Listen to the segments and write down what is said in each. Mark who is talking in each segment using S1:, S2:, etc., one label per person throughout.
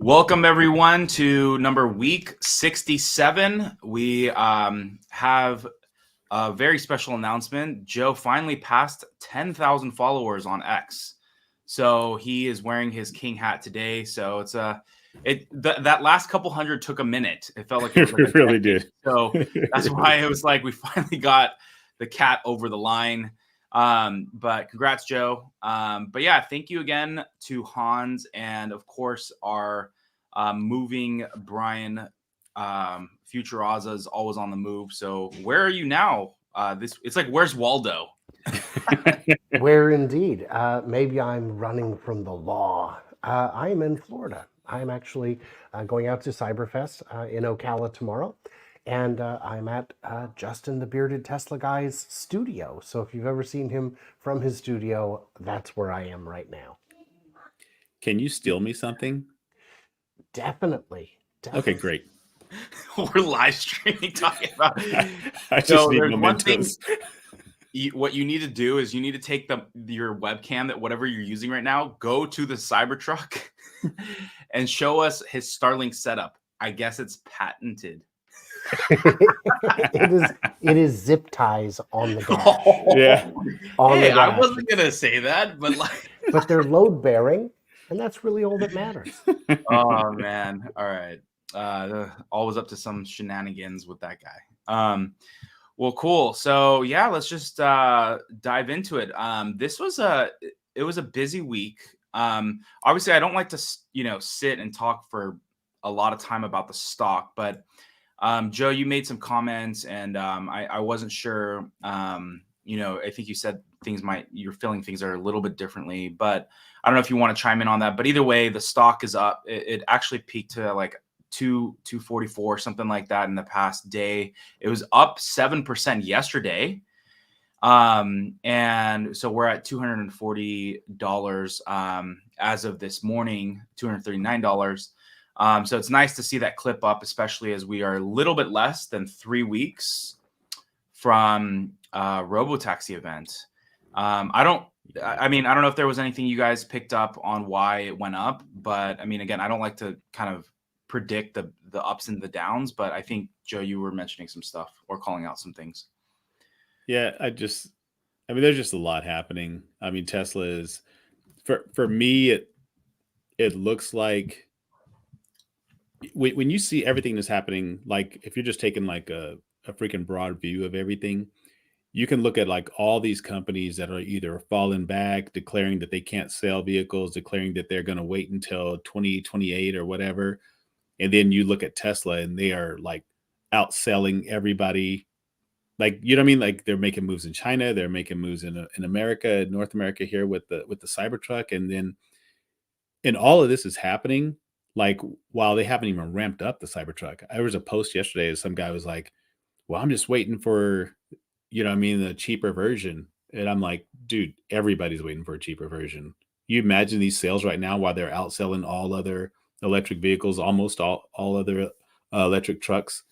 S1: Welcome everyone to week 67. We have a very special announcement. Joe finally passed 10,000 followers on X. So he is wearing his king hat today. So it's that last couple hundred took a minute. It felt like it was like
S2: It really did.
S1: So that's why it was like we finally got the cat over the line. But congrats, Joe. But yeah, thank you again to Hans and of course our moving Brian. FutureAza is always on the move. So where are you now? It's like, where's Waldo?
S3: Where indeed? Maybe I'm running from the law. I'm in Florida. I'm actually going out to Cyberfest in Ocala tomorrow. And I'm at Justin the Bearded Tesla Guy's studio. So if you've ever seen him from his studio, that's where I am right now.
S2: Can you steal me something?
S3: Definitely.
S2: Okay, great.
S1: We're live streaming talking about
S2: I just need mementos.
S1: What you need to do is you need to take your webcam, that whatever you're using right now, go to the Cybertruck and show us his Starlink setup. I guess it's patented.
S3: It is zip ties on the dash.
S2: Yeah.
S1: I wasn't gonna say that, but
S3: but they're load bearing, and that's really all that matters.
S1: Oh man! All right, always up to some shenanigans with that guy. Well, cool. So yeah, let's just dive into it. This was a busy week. Obviously, I don't like to sit and talk for a lot of time about the stock, but Joe, you made some comments, and I wasn't sure. I think you said you're feeling things are a little bit differently, but I don't know if you want to chime in on that. But either way, the stock is up. It actually peaked to like 244, something like that in the past day. It was up 7% yesterday. And so we're at $240 as of this morning, $239. So it's nice to see that clip up, especially as we are a little bit less than 3 weeks from Robotaxi event. I don't know if there was anything you guys picked up on why it went up, but I mean, again, I don't like to kind of predict the ups and the downs, but I think Joe, you were mentioning some stuff or calling out some things.
S2: Yeah, there's just a lot happening. I mean, Tesla is, for me, it looks like when you see everything that's happening, like if you're just taking like a freaking broad view of everything, you can look at like all these companies that are either falling back, declaring that they can't sell vehicles, declaring that they're going to wait until 2028 or whatever. And then you look at Tesla and they are like outselling everybody. Like, you know what I mean? Like they're making moves in China, they're making moves in America, North America here with the Cybertruck. And all of this is happening like while they haven't even ramped up the Cybertruck. There was a post yesterday, some guy was like, well, I'm just waiting for, the cheaper version. And I'm like, dude, everybody's waiting for a cheaper version. You imagine these sales right now while they're outselling all other electric vehicles, almost all other electric trucks.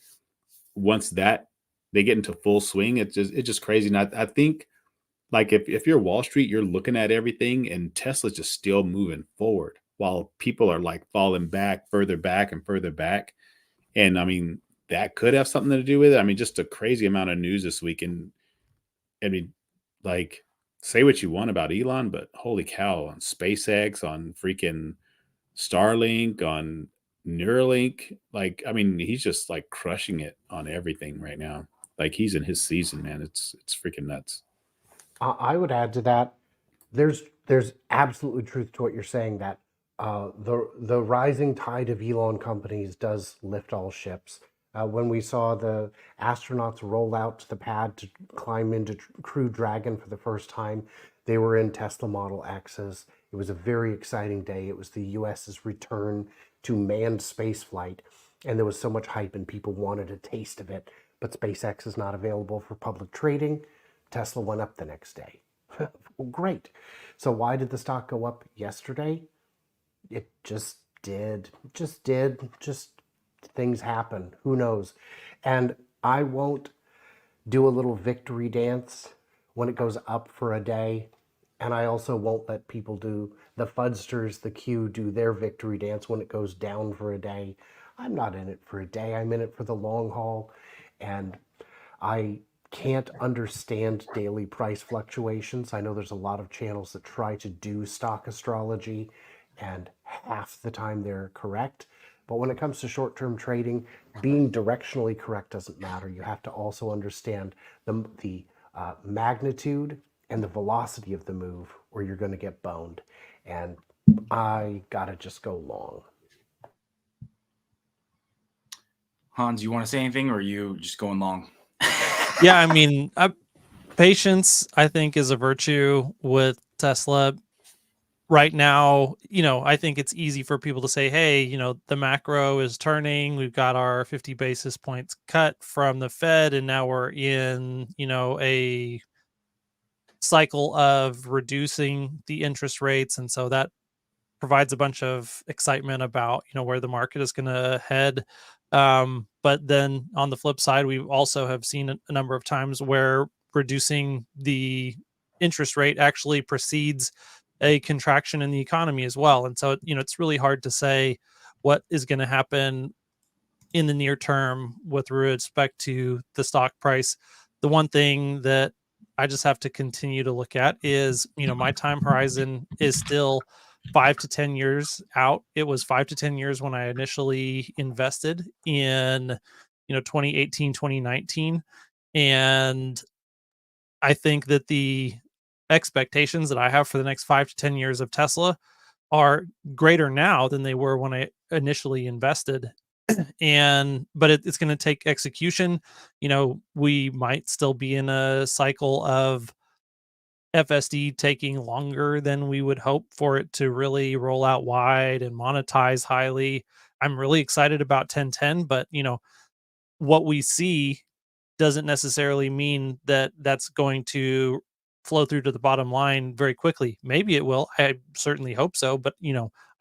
S2: Once that they get into full swing, it's just crazy. And I think like if you're Wall Street, you're looking at everything and Tesla's just still moving forward while people are like falling back, further back and further back. And I mean, that could have something to do with it. I mean, just a crazy amount of news this week. And I mean, like, say what you want about Elon, but holy cow, on SpaceX, on freaking Starlink, on Neuralink, like, I mean, he's just like crushing it on everything right now. Like he's in his season, man. It's freaking nuts.
S3: I would add to that. There's absolutely truth to what you're saying, that the rising tide of Elon companies does lift all ships. When we saw the astronauts roll out to the pad to climb into Crew Dragon for the first time, they were in Tesla Model X's. It was a very exciting day. It was the US's return to manned spaceflight, and there was so much hype and people wanted a taste of it. But SpaceX is not available for public trading. Tesla went up the next day. Well, great. So why did the stock go up yesterday? It just did. Just things happen. Who knows? And I won't do a little victory dance when it goes up for a day. And I also won't let people do the fudsters, the Q, do their victory dance when it goes down for a day. I'm not in it for a day. I'm in it for the long haul. And I can't understand daily price fluctuations. I know there's a lot of channels that try to do stock astrology, and half the time they're correct. But when it comes to short-term trading, being directionally correct doesn't matter. You have to also understand the magnitude and the velocity of the move, or you're going to get boned. And I gotta just go long.
S1: Hans, you want to say anything, or are you just going long?
S4: Yeah, I mean, patience, I think, is a virtue with Tesla. Right now, I think it's easy for people to say, hey, the macro is turning. We've got our 50 basis points cut from the Fed, and now we're in, a cycle of reducing the interest rates. And so that provides a bunch of excitement about, where the market is going to head. But then on the flip side, we also have seen a number of times where reducing the interest rate actually precedes a contraction in the economy as well. And so, it's really hard to say what is going to happen in the near term with respect to the stock price. The one thing that I just have to continue to look at is, my time horizon is still 5 to 10 years out. It was 5 to 10 years when I initially invested in, 2018, 2019. And I think that the expectations that I have for the next 5 to 10 years of Tesla are greater now than they were when I initially invested. But it's going to take execution. We might still be in a cycle of FSD taking longer than we would hope for it to really roll out wide and monetize highly. I'm really excited about 1010, but what we see doesn't necessarily mean that that's going to flow through to the bottom line very quickly. Maybe it will. I certainly hope so. But,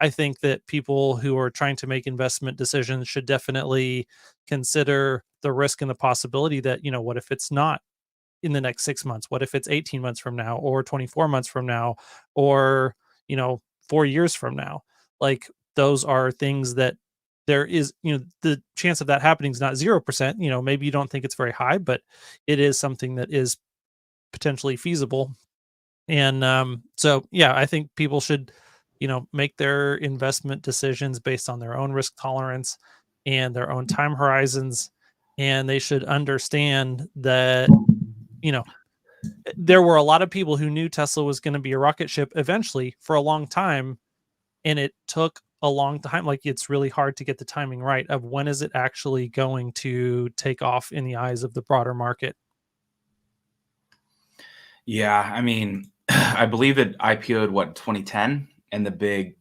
S4: I think that people who are trying to make investment decisions should definitely consider the risk and the possibility that, what if it's not in the next 6 months? What if it's 18 months from now, or 24 months from now, or, 4 years from now? Like, those are things that there is, the chance of that happening is not 0%. Maybe you don't think it's very high, but it is something that is potentially feasible. And so, yeah, I think people should, make their investment decisions based on their own risk tolerance and their own time horizons. And they should understand that, there were a lot of people who knew Tesla was going to be a rocket ship eventually for a long time. And it took a long time. Like, it's really hard to get the timing right of when is it actually going to take off in the eyes of the broader market.
S1: Yeah, I mean, I believe it IPO'd 2010, and the big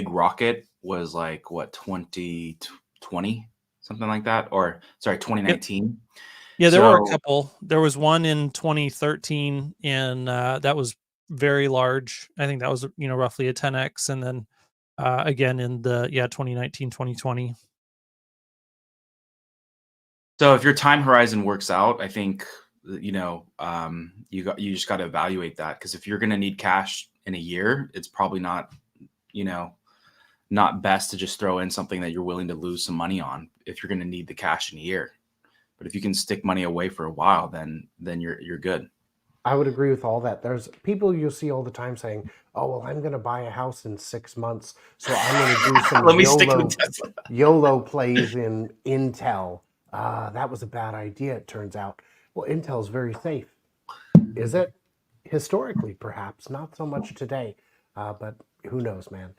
S1: rocket was like 2020, something like that, or sorry, 2019.
S4: Yeah, there were a
S1: So
S4: couple. There was one in 2013, and that was very large. I think that was, roughly a 10x, and then again in the 2019, 2020.
S1: if your time horizon works out, I think you just got to evaluate that, because if you're going to need cash in a year, it's probably not not best to just throw in something that you're willing to lose some money on if you're going to need the cash in a year. But if you can stick money away for a while, then you're good.
S3: I would agree with all that. There's people you'll see all the time saying, "Oh, well, I'm going to buy a house in 6 months, so I'm going to do some
S1: Let me stick with Tesla.
S3: YOLO plays in Intel." That was a bad idea, it turns out. Well, Intel's very safe. Is it? Historically, perhaps. Not so much today, but who knows, man.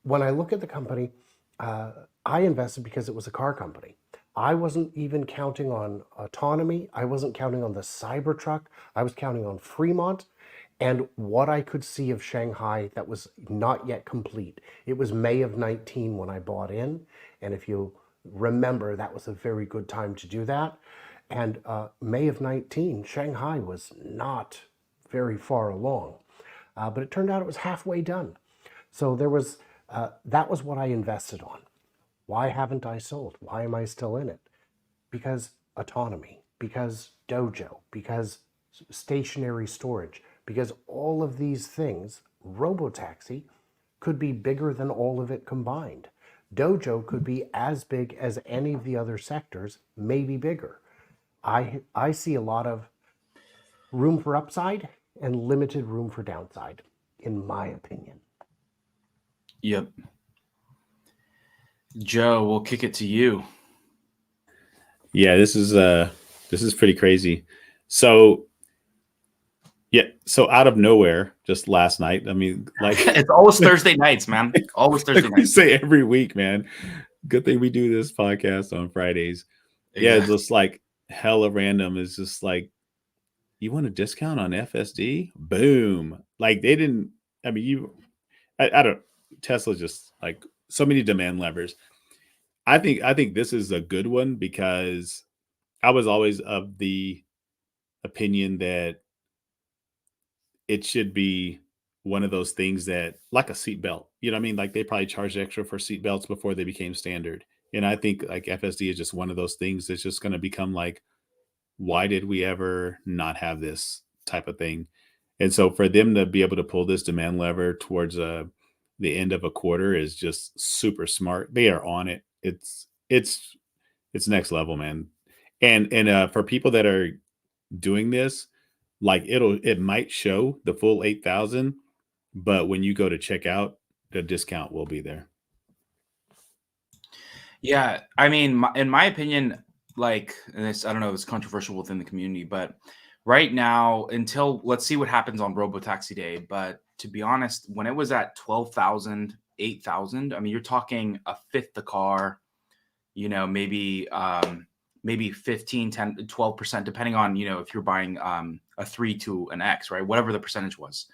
S3: When I look at the company, I invested because it was a car company. I wasn't even counting on autonomy. I wasn't counting on the Cybertruck. I was counting on Fremont and what I could see of Shanghai that was not yet complete. It was May of 19 when I bought in. And if you remember, that was a very good time to do that. And May of 19, Shanghai was not very far along. But it turned out it was halfway done. So that was what I invested on. Why haven't I sold? Why am I still in it? Because autonomy, because dojo, because stationary storage, because all of these things, robotaxi could be bigger than all of it combined. Dojo could be as big as any of the other sectors, maybe bigger. I see a lot of room for upside and limited room for downside, in my opinion.
S1: Yep. Joe, we'll kick it to you.
S2: Yeah, this is pretty crazy. So out of nowhere, just last night. I mean, like
S1: It's always Thursday nights, man. Always Thursday
S2: like we
S1: nights.
S2: say every week, man. Good thing we do this podcast on Fridays. Yeah, it's just like hella random. It's just like, you want a discount on FSD? Boom. Like they didn't, I mean, I don't, Tesla just like so many demand levers. I think this is a good one because I was always of the opinion that it should be one of those things that, like a seatbelt, you know what I mean? Like they probably charged extra for seatbelts before they became standard. And I think like FSD is just one of those things that's just going to become like, why did we ever not have this type of thing? And so for them to be able to pull this demand lever towards the end of a quarter is just super smart. They are on it. It's next level, man. And for people that are doing this, like it might show the full 8,000, but when you go to check out, the discount will be there.
S1: Yeah, I mean, in my opinion, like, and this, I don't know if it's controversial within the community, but right now, until let's see what happens on Robotaxi Day. But to be honest, when it was at 12,000, 8,000, I mean, you're talking a fifth the car, you know, maybe 15, 10, 12%, depending on, you know, if you're buying a 3 to an X, right? Whatever the percentage was.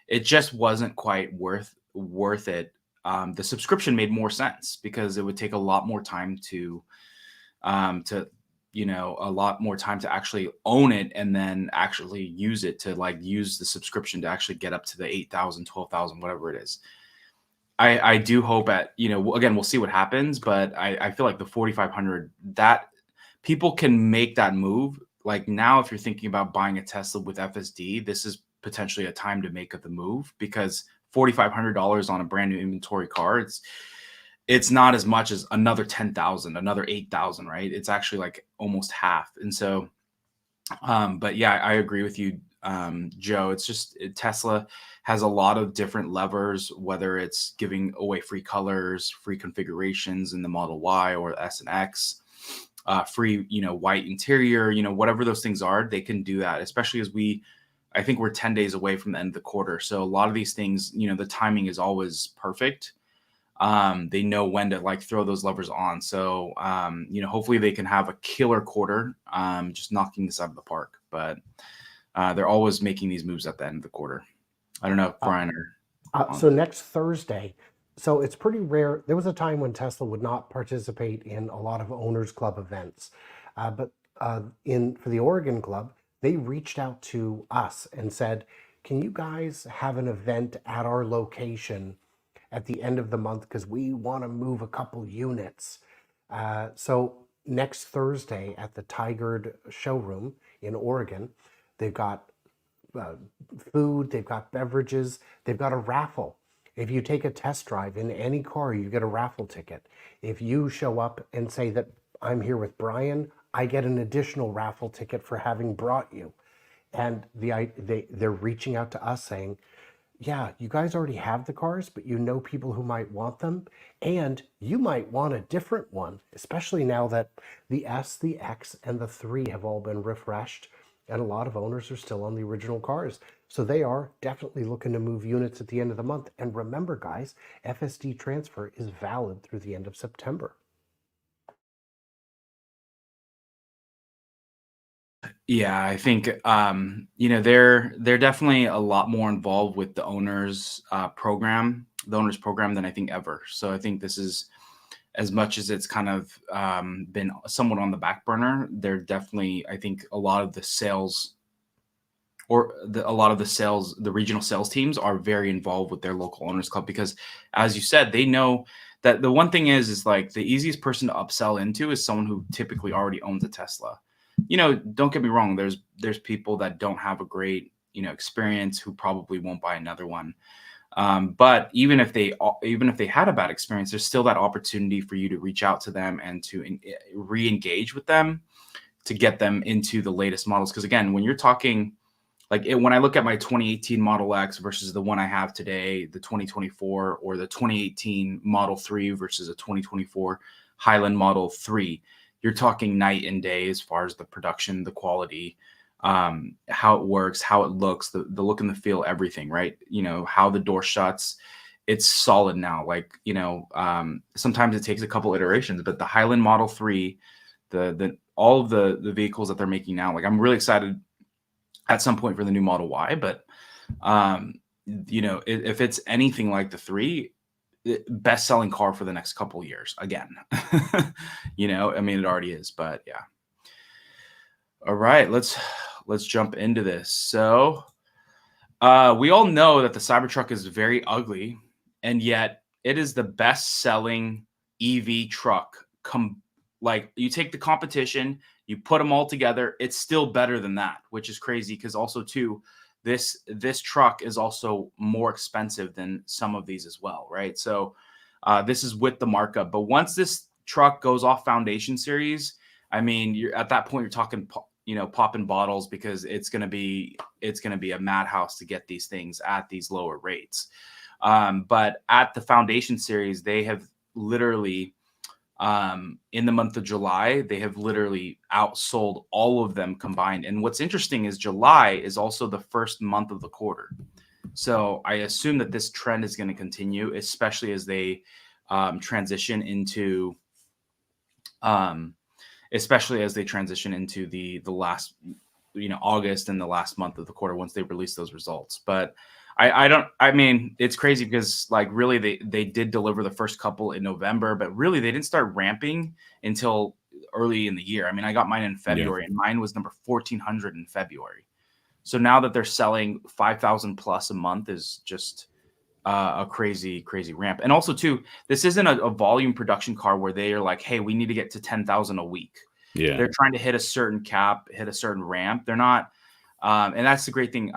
S1: It just wasn't quite worth it. The subscription made more sense because it would take a lot more time to actually own it and then actually use it, to like use the subscription to actually get up to the 8,000, 12,000, whatever it is. I do hope again, we'll see what happens, but I feel like the 4,500, that people can make that move. Like now, if you're thinking about buying a Tesla with FSD, this is potentially a time to make the move, because $4,500 on a brand new inventory car, it's not as much as another 10,000, another 8,000, right? It's actually like almost half. And so, but yeah, I agree with you, Joe. It's just Tesla has a lot of different levers, whether it's giving away free colors, free configurations in the Model Y or S and X, free, white interior, whatever those things are, they can do that, especially as I think we're 10 days away from the end of the quarter. So a lot of these things, the timing is always perfect. They know when to like throw those levers on. So, hopefully they can have a killer quarter, just knocking this out of the park. But they're always making these moves at the end of the quarter. I don't know, Brian.
S3: So next Thursday, so it's pretty rare. There was a time when Tesla would not participate in a lot of owners club events, but for the Oregon Club, they reached out to us and said, "Can you guys have an event at our location at the end of the month, because we want to move a couple units?" So next Thursday at the Tigard showroom in Oregon, they've got food, they've got beverages, they've got a raffle. If you take a test drive in any car, you get a raffle ticket. If you show up and say that I'm here with Brian, I get an additional raffle ticket for having brought you. And they're reaching out to us saying, yeah, you guys already have the cars, but you know people who might want them, and you might want a different one, especially now that the S, the X, and the 3 have all been refreshed, and a lot of owners are still on the original cars. So they are definitely looking to move units at the end of the month. And remember, guys, FSD transfer is valid through the end of September.
S1: Yeah, I think they're definitely a lot more involved with the owners program than I think ever. So I think this is, as much as it's kind of been somewhat on the back burner, they're definitely, I think a lot of the sales, the regional sales teams are very involved with their local owners club, because as you said, they know that the one thing is like the easiest person to upsell into is someone who typically already owns a Tesla. don't get me wrong. There's people that don't have a great, experience who probably won't buy another one. But even if they had a bad experience, there's still that opportunity for you to reach out to them and to re-engage with them to get them into the latest models. Because again, when you're talking when I look at my 2018 Model X versus the one I have today, the 2024, or the 2018 Model 3 versus a 2024 Highland Model 3, you're talking night and day as far as the production, the quality, how it works, how it looks, the look and the feel, everything, right? How the door shuts. It's solid now. Sometimes it takes a couple iterations, but the Highland Model 3, all of the vehicles that they're making now, I'm really excited at some point for the new Model Y, but if it's anything like the 3, best selling car for the next couple of years again. It already is, but yeah. All right, let's jump into this. So we all know that the Cybertruck is very ugly, and yet it is the best selling EV truck. You take the competition, you put them all together, it's still better than that, which is crazy because also too, this truck is also more expensive than some of these as well, right? So this is with the markup. But once this truck goes off Foundation Series, you're at that point, you're talking, popping bottles, because it's gonna be a madhouse to get these things at these lower rates. But at the Foundation Series, they have literally, in the month of July, they have literally outsold all of them combined. And what's interesting is July is also the first month of the quarter. So I assume that this trend is going to continue, especially as they transition into the last, August and the last month of the quarter once they release those results. But it's crazy because really they did deliver the first couple in November, but really they didn't start ramping until early in the year. I got mine in February, and mine was number 1,400 in February. So now that they're selling 5,000 plus a month is just a crazy, crazy ramp. And also too, this isn't a volume production car where they are like, hey, we need to get to 10,000 a week.
S2: Yeah.
S1: They're trying to hit a certain cap, hit a certain ramp. They're not, and that's the great thing.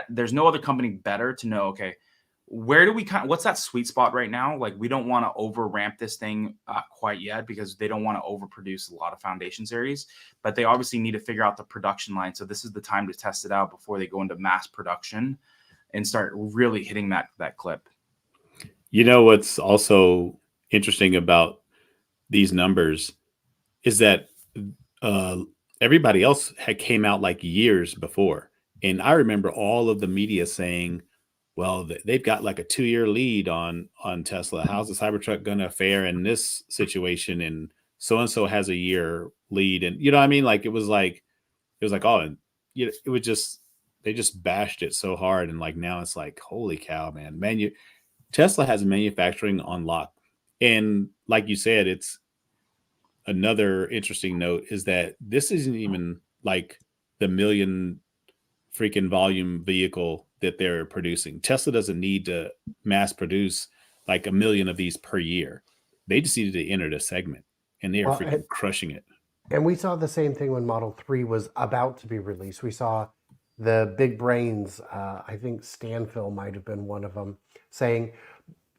S1: There's no other company better to know, okay, where do we what's that sweet spot right now? We don't want to over ramp this thing quite yet because they don't want to overproduce a lot of Foundation Series, but they obviously need to figure out the production line. So this is the time to test it out before they go into mass production and start really hitting that clip.
S2: What's also interesting about these numbers is that everybody else had came out years before. And I remember all of the media saying, well, they've got a 2-year lead on Tesla. How's the Cybertruck going to fare in this situation? And so has a year lead. And it was oh, and it was just, they just bashed it so hard. And now it's holy cow, man, Tesla has manufacturing on lock. And like you said, it's another interesting note is that this isn't even the million freaking volume vehicle that they're producing. Tesla doesn't need to mass produce 1 million of these per year. They just needed to enter the segment, and they are freaking crushing it.
S3: And we saw the same thing when Model 3 was about to be released. We saw the big brains, I think Stanfill might have been one of them, saying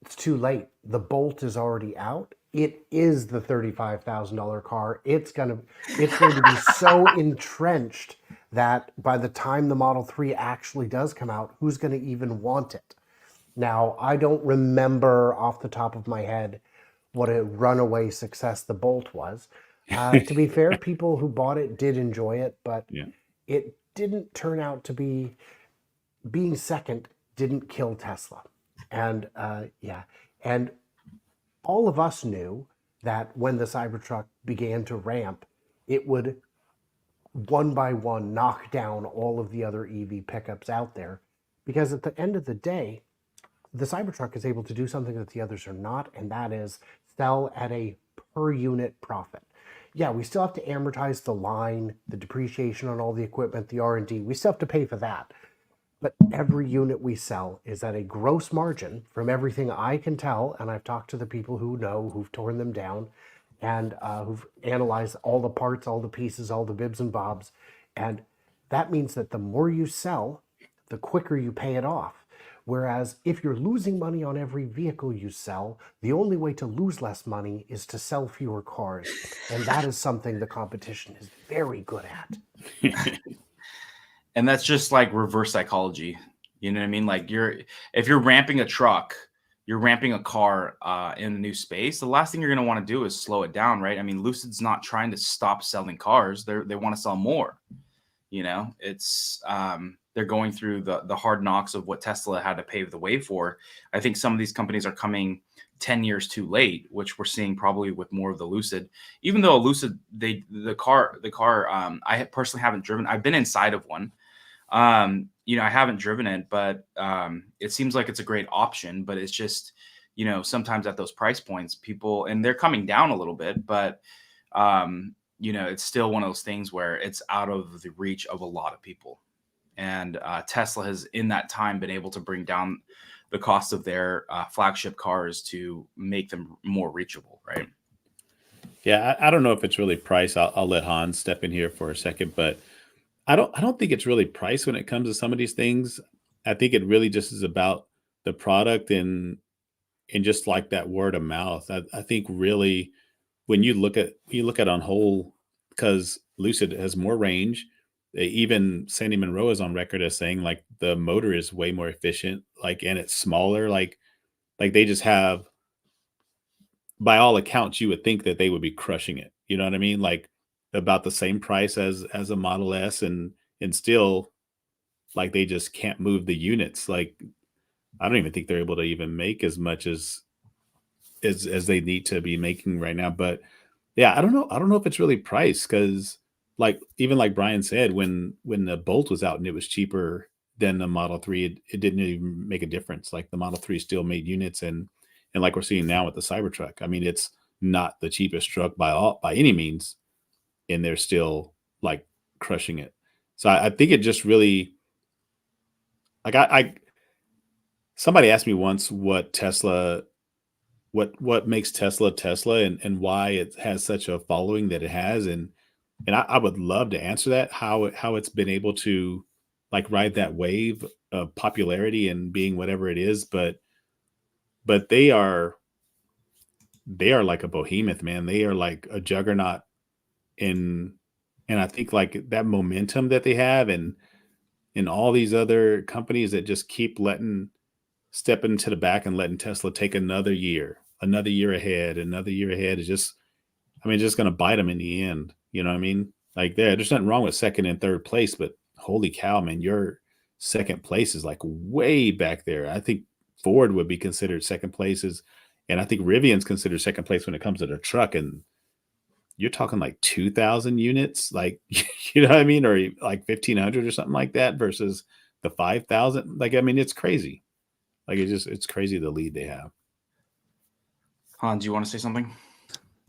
S3: it's too late. The Bolt is already out. It is the $35,000 car. It's going to be so entrenched that by the time the Model 3 actually does come out, who's going to even want it? Now, I don't remember off the top of my head what a runaway success the Bolt was. To be fair, people who bought it did enjoy it, but it didn't turn out to be, being second didn't kill Tesla. And and all of us knew that when the Cybertruck began to ramp, it would one by one knock down all of the other EV pickups out there, because at the end of the day, the Cybertruck is able to do something that the others are not, and that is sell at a per unit profit. Yeah, we still have to amortize the line, the depreciation on all the equipment, the R&D. We still have to pay for that. But every unit we sell is at a gross margin, from everything I can tell, and I've talked to the people who know, who've torn them down, and who've analyzed all the parts, all the pieces, all the bibs and bobs. And that means that the more you sell, the quicker you pay it off. Whereas if you're losing money on every vehicle you sell, the only way to lose less money is to sell fewer cars. And that is something the competition is very good at.
S1: And that's just like reverse psychology. You know what I mean? Like if you're ramping a truck, you're ramping a car in a new space, the last thing you're going to want to do is slow it down, right? I mean, Lucid's not trying to stop selling cars. They want to sell more. You know, it's they're going through the hard knocks of what Tesla had to pave the way for. I think some of these companies are coming 10 years too late, which we're seeing probably with more of the Lucid. Even though Lucid, the car, I personally haven't driven. I've been inside of one. You know, I haven't driven it, but it seems like it's a great option. But it's just, you know, sometimes at those price points, people, and they're coming down a little bit, but you know, it's still one of those things where it's out of the reach of a lot of people. And Tesla has, in that time, been able to bring down the cost of their flagship cars to make them more reachable, right?
S2: Yeah, I don't know if it's really price. I'll let Hans step in here for a second, but I don't think it's really price when it comes to some of these things. I think it really just is about the product and just like that word of mouth. I think really when you look at on whole, because Lucid has more range. Even Sandy Monroe is on record as saying like the motor is way more efficient, like, and it's smaller. Like they just have, by all accounts, you would think that they would be crushing it. You know what I mean? Like about the same price as a Model S, and still like they just can't move the units. Like I don't even think they're able to even make as much as they need to be making right now. But yeah, I don't know if it's really price, because like even like Brian said, when the Bolt was out and it was cheaper than the Model 3, it didn't even make a difference. Like the Model 3 still made units, and like we're seeing now with the Cybertruck. I mean, it's not the cheapest truck by any means, and they're still like crushing it. So I think it just really, like I somebody asked me once what makes Tesla and why it has such a following that it has, and I would love to answer that, how it's been able to like ride that wave of popularity and being whatever it is, but they are like a behemoth, man. They are like a juggernaut, in and I think like that momentum that they have, and all these other companies that just keep stepping to the back and letting Tesla take another year ahead is just, I mean, just going to bite them in the end. You know what I mean? Like there's nothing wrong with second and third place, but holy cow, man, your second place is like way back there. I think Ford would be considered second places, and I think Rivian's considered second place when it comes to the truck. And you're talking like 2,000 units, like, you know what I mean? Or like 1,500 or something like that versus the 5,000. Like, I mean, it's crazy. Like it's crazy the lead they have.
S1: Han, do you want to say something?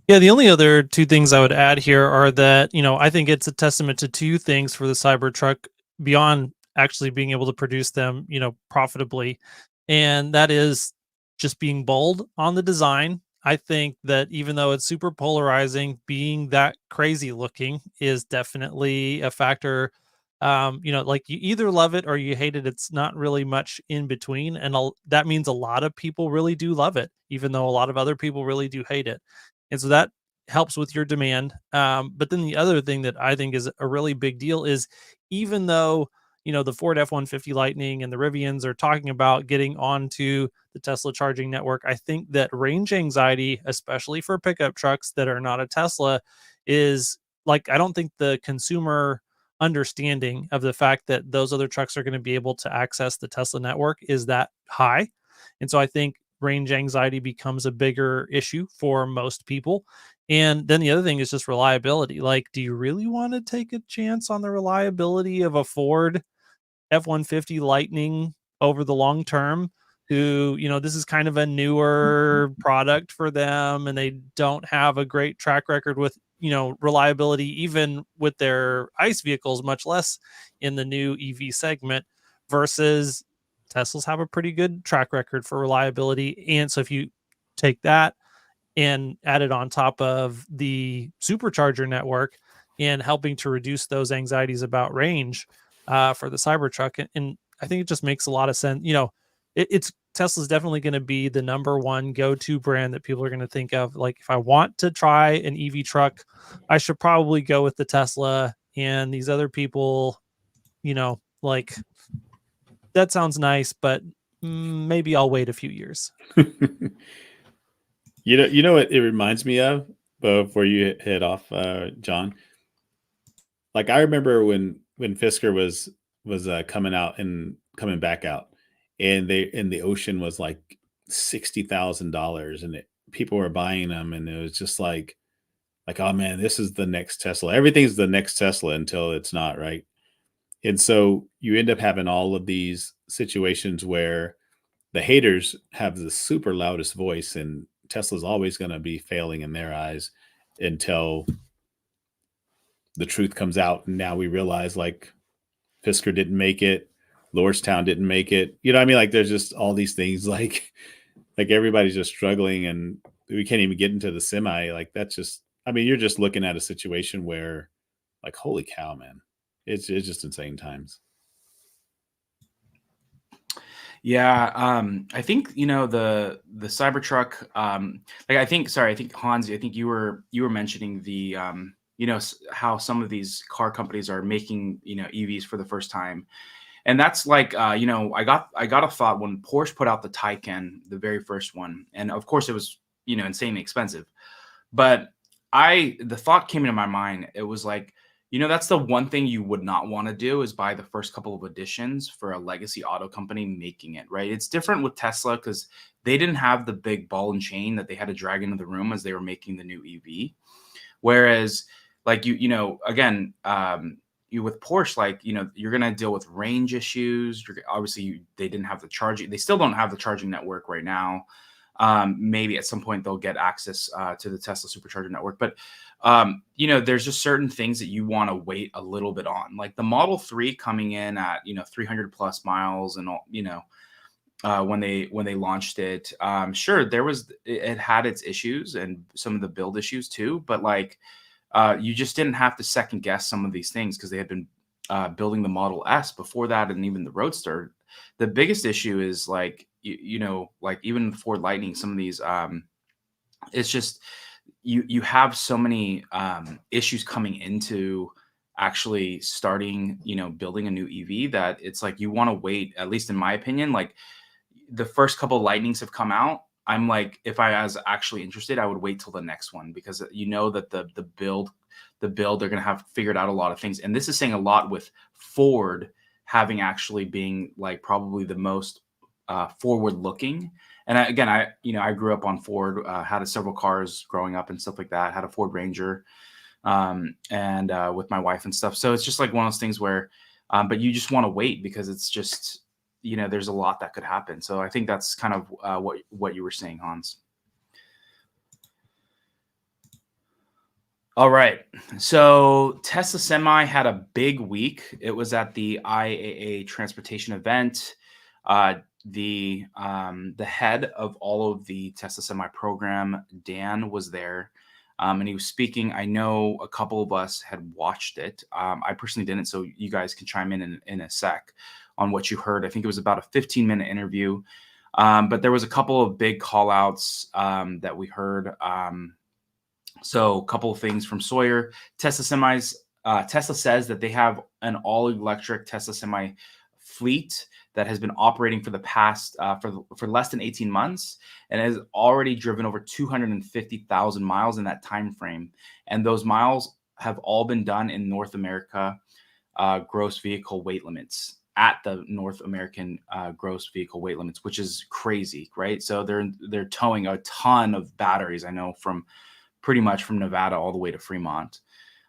S4: Yeah, the only other two things I would add here are that, you know, I think it's a testament to two things for the Cybertruck beyond actually being able to produce them, you know, profitably. And that is just being bold on the design. I think that even though it's super polarizing, being that crazy looking is definitely a factor. You know, like you either love it or you hate it. It's not really much in between. And that means a lot of people really do love it, even though a lot of other people really do hate it. And so that helps with your demand. But then the other thing that I think is a really big deal is, even though, you know, the Ford F-150 Lightning and the Rivians are talking about getting onto the Tesla charging network, I think that range anxiety, especially for pickup trucks that are not a Tesla, is like, I don't think the consumer understanding of the fact that those other trucks are going to be able to access the Tesla network is that high. And so I think range anxiety becomes a bigger issue for most people. And then the other thing is just reliability. Like, do you really want to take a chance on the reliability of a Ford F-150 Lightning over the long term, who, you know, this is kind of a newer product for them, and they don't have a great track record with, you know, reliability, even with their ICE vehicles, much less in the new EV segment, versus Teslas have a pretty good track record for reliability. And so if you take that and added on top of the supercharger network and helping to reduce those anxieties about range for the Cybertruck. And I think it just makes a lot of sense. It's Tesla's definitely going to be the number one go-to brand that people are going to think of. Like, if I want to try an EV truck, I should probably go with the Tesla. And these other people, like, that sounds nice, but maybe I'll wait a few years.
S2: You know what it reminds me of before you head off, John? Like, I remember when Fisker was coming out and coming back out, and the Ocean was like $60,000, and people were buying them, and it was just like, oh man, this is the next Tesla. Everything's the next Tesla until it's not, right? And so you end up having all of these situations where the haters have the super loudest voice, and Tesla's always going to be failing in their eyes until the truth comes out. And now we realize, like, Fisker didn't make it, Lordstown didn't make it. You know what I mean? Like, there's just all these things, like everybody's just struggling, and we can't even get into the semi. Like, that's just, I mean, you're just looking at a situation where, like, holy cow, man, it's just insane times.
S1: Yeah, I think the Cybertruck. I think Hans, I think you were mentioning the how some of these car companies are making EVs for the first time, and that's like I got a thought when Porsche put out the Taycan, the very first one, and of course it was insanely expensive, but the thought came into my mind. It was like, that's the one thing you would not want to do, is buy the first couple of editions for a legacy auto company making it, right? It's different with Tesla because they didn't have the big ball and chain that they had to drag into the room as they were making the new EV. Whereas, like, again, you with Porsche, like, you're going to deal with range issues. They didn't have the charging. They still don't have the charging network right now. Maybe at some point they'll get access to the Tesla supercharger network, but there's just certain things that you want to wait a little bit on, like the Model 3 coming in at 300 plus miles, and all, when they launched it, sure, it had its issues and some of the build issues too, but like you just didn't have to second guess some of these things because they had been building the Model S before that, and even the Roadster. The biggest issue is like like even the Ford Lightning, some of these it's just you have so many issues coming into actually starting building a new EV that it's like you want to wait, at least in my opinion. Like, the first couple of Lightnings have come out, I'm like, if I was actually interested, I would wait till the next one, because that the build they're going to have figured out a lot of things. And this is saying a lot with Ford having actually being like probably the most forward looking. And I grew up on Ford, had several cars growing up and stuff like that, had a Ford Ranger, and with my wife and stuff. So it's just like one of those things where, but you just want to wait because it's just, there's a lot that could happen. So I think that's kind of what you were saying, Hans. All right. So Tesla Semi had a big week. It was at the IAA transportation event. The head of all of the Tesla Semi program, Dan, was there, and he was speaking. I know a couple of us had watched it. I personally didn't, so you guys can chime in a sec on what you heard. I think it was about a 15-minute interview, but there was a couple of big call outs that we heard. So a couple of things from Sawyer. Tesla says that they have an all-electric Tesla Semi fleet that has been operating for the past for less than 18 months and has already driven over 250,000 miles in that time frame. And those miles have all been done in North America gross vehicle weight limits, at the North American gross vehicle weight limits, which is crazy, right? So they're towing a ton of batteries, I know, from pretty much from Nevada all the way to Fremont.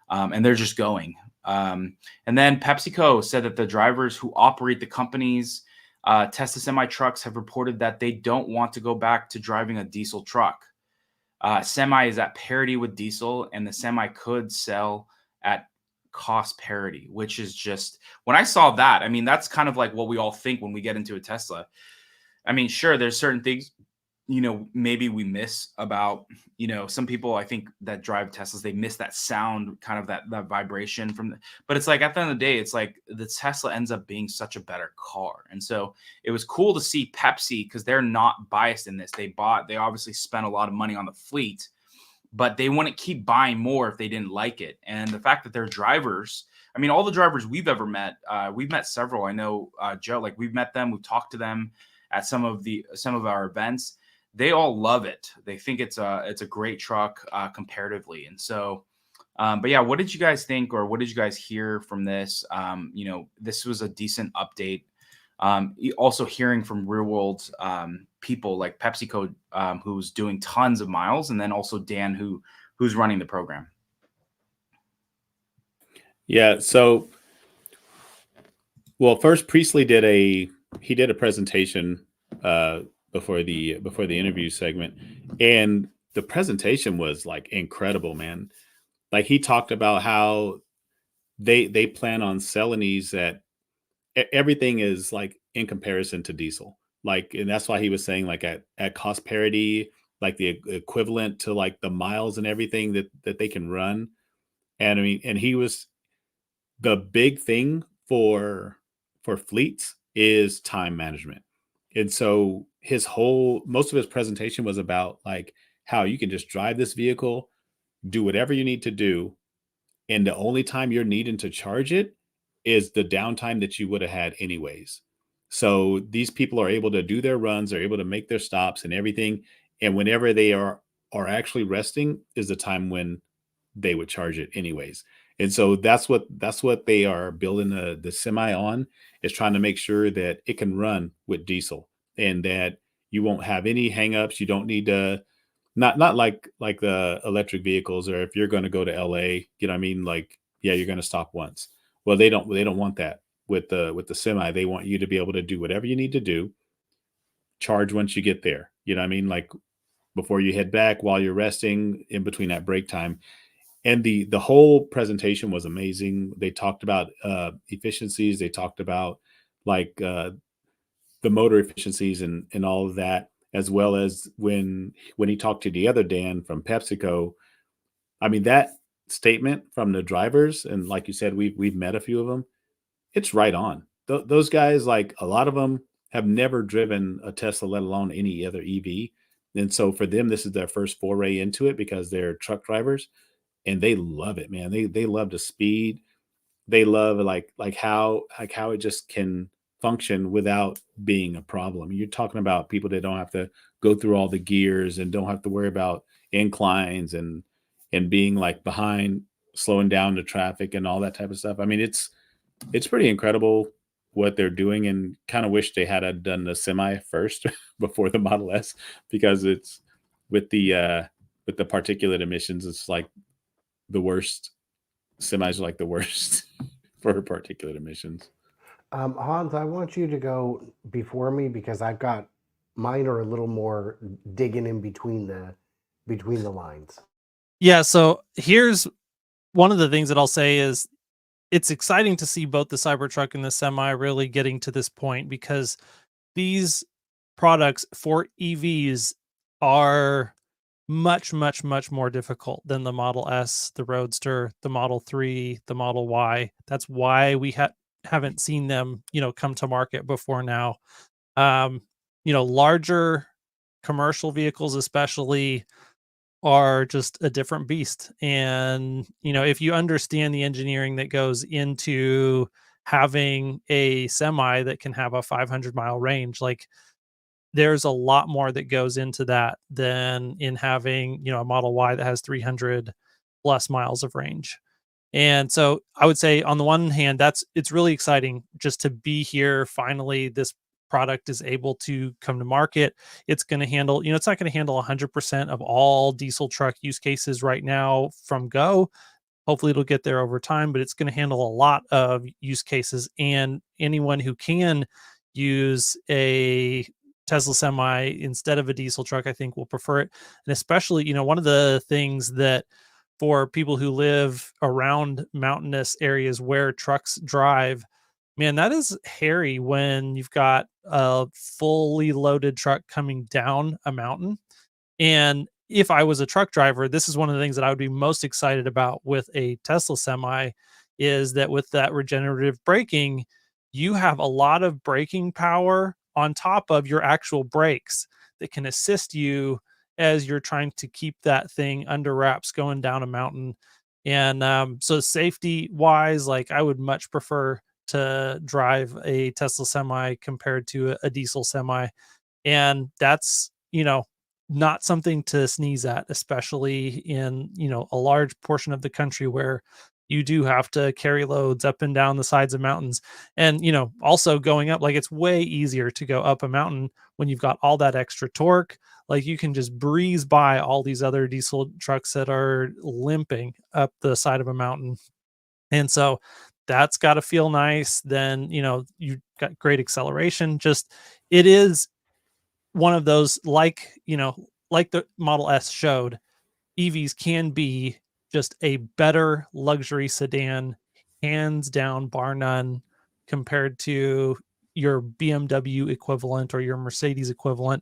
S1: And they're just going. And then PepsiCo said that the drivers who operate the company's Tesla Semi trucks have reported that they don't want to go back to driving a diesel truck. Semi is at parity with diesel, and the Semi could sell at cost parity, which is just, when I saw that, I mean, that's kind of like what we all think when we get into a Tesla. I mean, sure, there's certain things maybe we miss about, some people I think that drive Teslas, they miss that sound, kind of that vibration but it's like at the end of the day, it's like the Tesla ends up being such a better car. And so it was cool to see Pepsi, because they're not biased in this. They obviously spent a lot of money on the fleet, but they wouldn't keep buying more if they didn't like it. And the fact that their drivers, I mean, all the drivers we've ever met, we've met several. I know, Joe, like we've met them, we've talked to them at some of our events. They all love it. They think it's a great truck comparatively. And so, but yeah, what did you guys think, or what did you guys hear from this? This was a decent update. Also hearing from real world people like PepsiCo, who's doing tons of miles, and then also Dan, who's running the program.
S2: Yeah. So, well, first Priestley did a presentation before the interview segment, and the presentation was like incredible, man. Like he talked about how they plan on selling these at everything is like in comparison to diesel, like, and that's why he was saying like at cost parity, like the equivalent to like the miles and everything that they can run. And I mean, and the big thing for fleets is time management. And so most of his presentation was about like how you can just drive this vehicle, do whatever you need to do, and the only time you're needing to charge it is the downtime that you would have had anyways. So these people are able to do their runs, they're able to make their stops and everything. And whenever they are actually resting is the time when they would charge it anyways. And so that's what they are building the semi on, is trying to make sure that it can run with diesel and that you won't have any hangups. You don't need to, not like the electric vehicles, or if you're going to go to LA, you know what I mean? Like, yeah, you're going to stop once. Well, they don't want that with the semi. They want you to be able to do whatever you need to do, charge once you get there. You know what I mean? Like before you head back, while you're resting, in between that break time. And the whole presentation was amazing. They talked about efficiencies. They talked about like the motor efficiencies and all of that, as well as when he talked to the other Dan from PepsiCo. I mean, that statement from the drivers, and like you said, we've met a few of them. It's right on. Those guys, like a lot of them, have never driven a Tesla, let alone any other EV. And so for them, this is their first foray into it because they're truck drivers. And they love it, man. They love the speed. They love like how it just can function without being a problem. You're talking about people that don't have to go through all the gears and don't have to worry about inclines and being like behind, slowing down the traffic and all that type of stuff. I mean, it's pretty incredible what they're doing, and kind of wish they had done the semi first before the Model S, because it's with the particulate emissions, it's like the worst. Semis are like the worst for particulate emissions.
S3: Hans, I want you to go before me because I've got mine are a little more digging in between the lines.
S4: Yeah, so here's one of the things that I'll say is it's exciting to see both the Cybertruck and the Semi really getting to this point, because these products for EVs are much, much, much more difficult than the Model S, the Roadster, the Model 3, the Model Y. That's why we haven't seen them, come to market before now. Larger commercial vehicles especially are just a different beast. And, if you understand the engineering that goes into having a semi that can have a 500-mile range, like there's a lot more that goes into that than in having, a Model Y that has 300 plus miles of range. And so I would say on the one hand, it's really exciting just to be here. Finally, this product is able to come to market. It's going to handle, it's not going to handle 100% of all diesel truck use cases right now from go. Hopefully it'll get there over time, but it's going to handle a lot of use cases, and anyone who can use a Tesla Semi instead of a diesel truck, I think will prefer it. And especially, one of the things that for people who live around mountainous areas where trucks drive, man, that is hairy when you've got a fully loaded truck coming down a mountain. And if I was a truck driver, this is one of the things that I would be most excited about with a Tesla Semi, is that with that regenerative braking, you have a lot of braking power on top of your actual brakes that can assist you as you're trying to keep that thing under wraps going down a mountain. And so safety wise, like I would much prefer to drive a Tesla Semi compared to a diesel semi. And that's, not something to sneeze at, especially in, a large portion of the country where you do have to carry loads up and down the sides of mountains. And, also going up, like it's way easier to go up a mountain when you've got all that extra torque. Like you can just breeze by all these other diesel trucks that are limping up the side of a mountain. And so that's got to feel nice. Then, you got great acceleration. Just, it is one of those, like, like the Model S showed, EVs can be just a better luxury sedan, hands down, bar none, compared to your BMW equivalent or your Mercedes equivalent.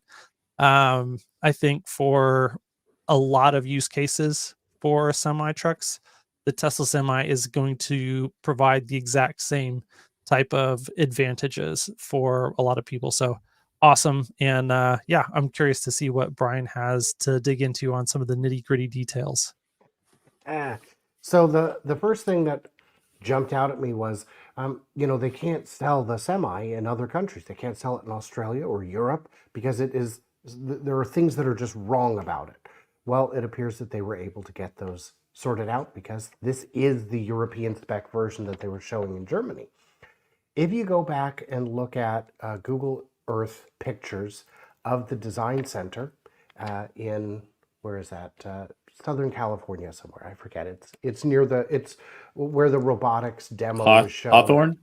S4: I think for a lot of use cases for semi trucks, the Tesla Semi is going to provide the exact same type of advantages for a lot of people. So awesome. And yeah, I'm curious to see what Brian has to dig into on some of the nitty gritty details.
S3: So the first thing that jumped out at me was, they can't sell the Semi in other countries. They can't sell it in Australia or Europe because there are things that are just wrong about it. Well, it appears that they were able to get those sorted out because this is the European spec version that they were showing in Germany. If you go back and look at Google Earth pictures of the design center in, where is that? Southern California somewhere. I forget. It's where the robotics demo was shown.
S2: Hawthorne?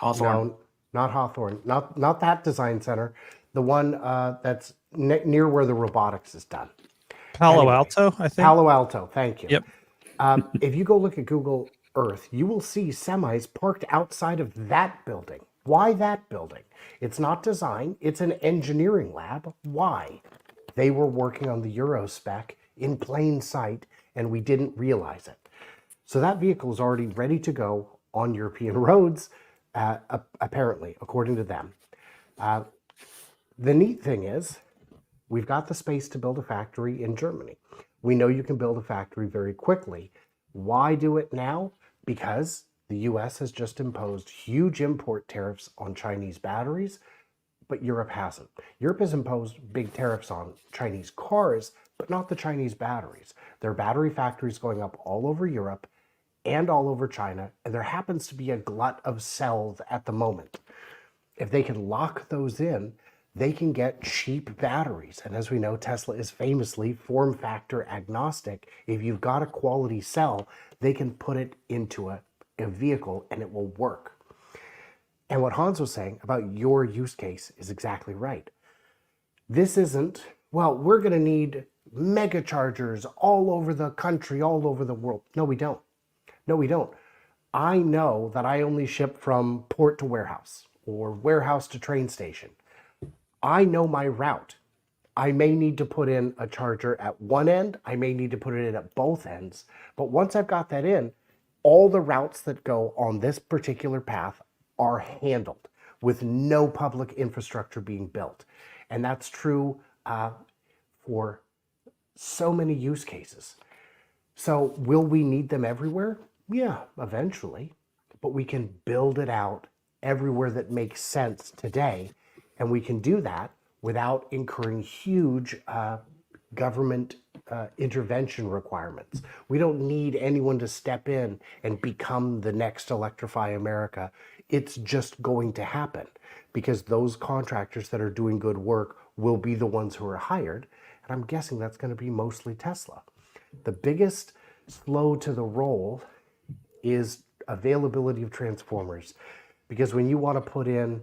S3: No, not Hawthorne. Not that design center. The one that's near where the robotics is done.
S4: Palo Alto, I think.
S3: Palo Alto. Thank you.
S4: Yep.
S3: If you go look at Google Earth, you will see semis parked outside of that building. Why that building? It's not design. It's an engineering lab. Why? They were working on the Euro spec in plain sight, and we didn't realize it. So that vehicle is already ready to go on European roads, apparently, according to them. The neat thing is, we've got the space to build a factory in Germany. We know you can build a factory very quickly. Why do it now? Because the US has just imposed huge import tariffs on Chinese batteries, but Europe hasn't. Europe has imposed big tariffs on Chinese cars, but not the Chinese batteries. There are battery factories going up all over Europe and all over China, and there happens to be a glut of cells at the moment. If they can lock those in, they can get cheap batteries. And as we know, Tesla is famously form factor agnostic. If you've got a quality cell, they can put it into a vehicle and it will work. And what Hans was saying about your use case is exactly right. This isn't, well, we're going to need mega chargers all over the country, all over the world. No, we don't. No, we don't. I know that I only ship from port to warehouse or warehouse to train station. I know my route. I may need to put in a charger at one end. I may need to put it in at both ends. But once I've got that in, all the routes that go on this particular path are handled with no public infrastructure being built. And that's true for so many use cases. So will we need them everywhere? Yeah, eventually. But we can build it out everywhere that makes sense today. And we can do that without incurring huge government intervention requirements. We don't need anyone to step in and become the next Electrify America. It's just going to happen because those contractors that are doing good work will be the ones who are hired. And I'm guessing that's going to be mostly Tesla. The biggest slow to the roll is availability of transformers. Because when you want to put in